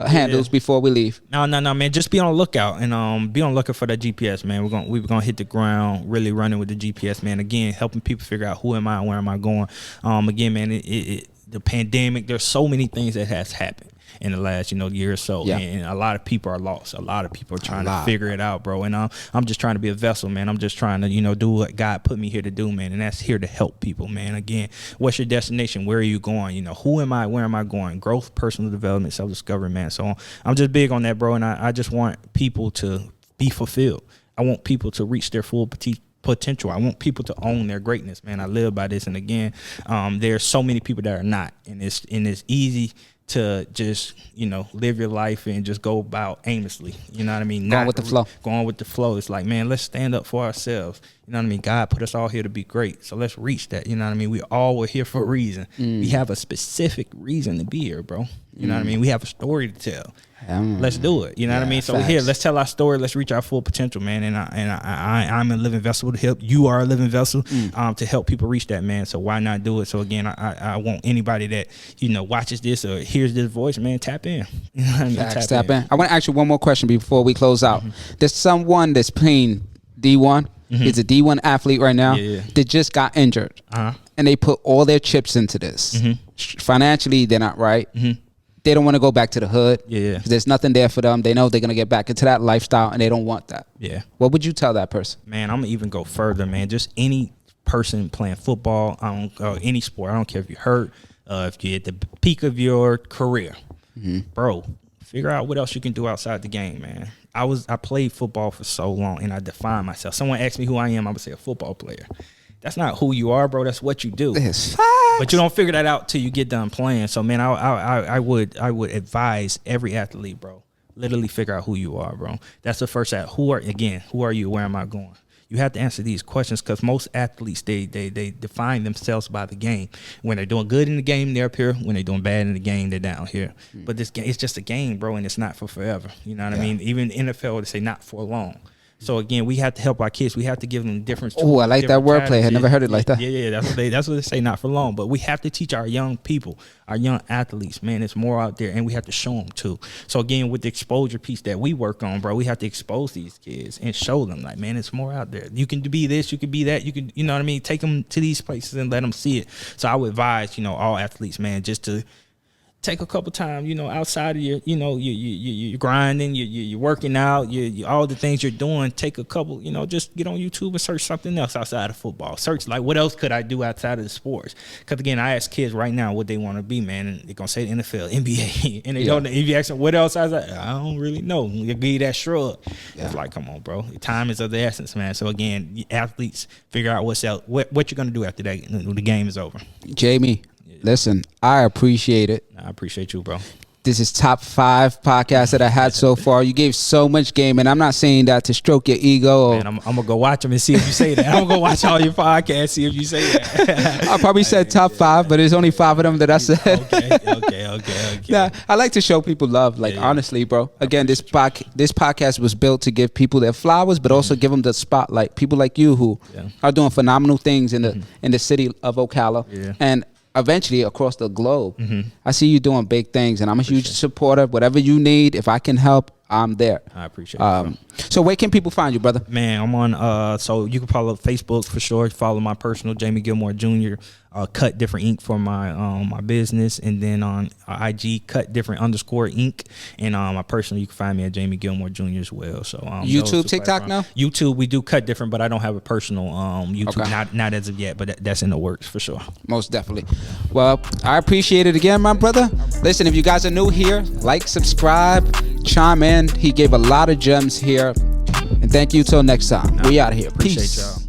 handles before we leave. No, man. Just be on the lookout and be on the lookout for that GPS, man. We're gonna hit the ground really running with the GPS, man. Again, helping people figure out who am I, where am I going. Again, man, the pandemic. There's so many things that has happened in the last, you know, year or so, and a lot of people are lost. A lot of people are trying to figure it out, bro. And I'm just trying to be a vessel, man. I'm just trying to, you know, do what God put me here to do, man. And that's here to help people, man. Again, what's your destination? Where are you going? You know, who am I? Where am I going? Growth, personal development, self-discovery, man. So I'm just big on that, bro. And I just want people to be fulfilled. I want people to reach their full potential. I want people to own their greatness, man. I live by this. And again, there's so many people that are not, and it's easy to just, you know, live your life and just go about aimlessly. You know what I mean? Going with the flow. Going with the flow. It's like, man, let's stand up for ourselves. You know what I mean? God put us all here to be great. So let's reach that. You know what I mean? We all were here for a reason. We have a specific reason to be here, bro. You know what I mean? We have a story to tell. Let's do it. You know what I mean? So we're here. Let's tell our story. Let's reach our full potential, man. And I'm a living vessel to help. You are a living vessel to help people reach that, man. So why not do it? So again, I want anybody that, you know, watches this or hears this voice, man, tap in. You know what I mean? Tap in. I want to ask you one more question before we close out. There's someone that's playing D1. He's a D1 athlete right now. That just got injured, and they put all their chips into this. Financially, they're not right. They don't want to go back to the hood. There's nothing there for them. They know they're going to get back into that lifestyle, and they don't want that. What would you tell that person? Man, I'm going to even go further, man. Just any person playing football, any sport. I don't care if you're hurt, if you're at the peak of your career. Bro, figure out what else you can do outside the game, man. I played football for so long, and I defined myself. Someone asked me who I am, I would say a football player. That's not who you are, bro. That's what you do. But you don't figure that out till you get done playing. So, man, I would advise every athlete, bro, literally figure out who you are, bro. That's the first step. Who are you? Where am I going? You have to answer these questions because most athletes, they define themselves by the game. When they're doing good in the game, they're up here. When they're doing bad in the game, they're down here. But this game, it's just a game, bro, and it's not for forever. You know what I mean? Even NFL, they say not for long. So again, we have to help our kids. We have to give them different. Oh, I like that wordplay. I never heard it like that. Yeah. That's what they say. Not for long, but we have to teach our young people, our young athletes. Man, it's more out there, and we have to show them too. So again, with the exposure piece that we work on, bro, we have to expose these kids and show them, like, man, it's more out there. You can be this, you can be that. You can, you know what I mean? Take them to these places and let them see it. So I would advise, you know, all athletes, man, just to take a couple times, you know, outside of your, you know, you're grinding, you're working out, you all the things you're doing. Take a couple, you know, just get on YouTube and search something else outside of football. Search, like, what else could I do outside of the sports? Because again, I ask kids right now what they want to be, man, and they're gonna say the NFL, NBA, and they don't. If you ask them what else, I was like, I don't really know. You give you that shrug. It's like, come on, bro. Time is of the essence, man. So again, athletes, figure out what's out, what you're gonna do after that when the game is over. Jamie, listen, I appreciate it. I appreciate you, bro. This is top 5 podcasts that I had so far. You gave so much game, and I'm not saying that to stroke your ego. Man, I'm going to go watch them and see if you say that. I'm going to go watch all your podcasts, see if you say that. I probably said top 5, but there's only 5 of them that I said. Okay. Nah, I like to show people love, like, honestly, bro. Again, this podcast was built to give people their flowers, but also give them the spotlight. People like you who are doing phenomenal things in the city of Ocala. And eventually across the globe. I see you doing big things, and I'm a huge supporter. Whatever you need, if I can help, I'm there. I appreciate it, bro. So where can people find you, brother? Man, I'm on so you can follow Facebook for sure. Follow my personal Jamie Gilmore Jr. Kut Different Inc. for my my business, and then on IG Kut Different _Inc. And my personal, you can find me at Jamie Gilmore Jr. as well. So YouTube, TikTok now? YouTube, we do Kut Different, but I don't have a personal YouTube, Okay. not as of yet, but that's in the works for sure. Most definitely. Well, I appreciate it again, my brother. Listen, if you guys are new here, like, subscribe, chime in. He gave a lot of gems here. And thank you till next time. We out of here. Appreciate Peace. y'all.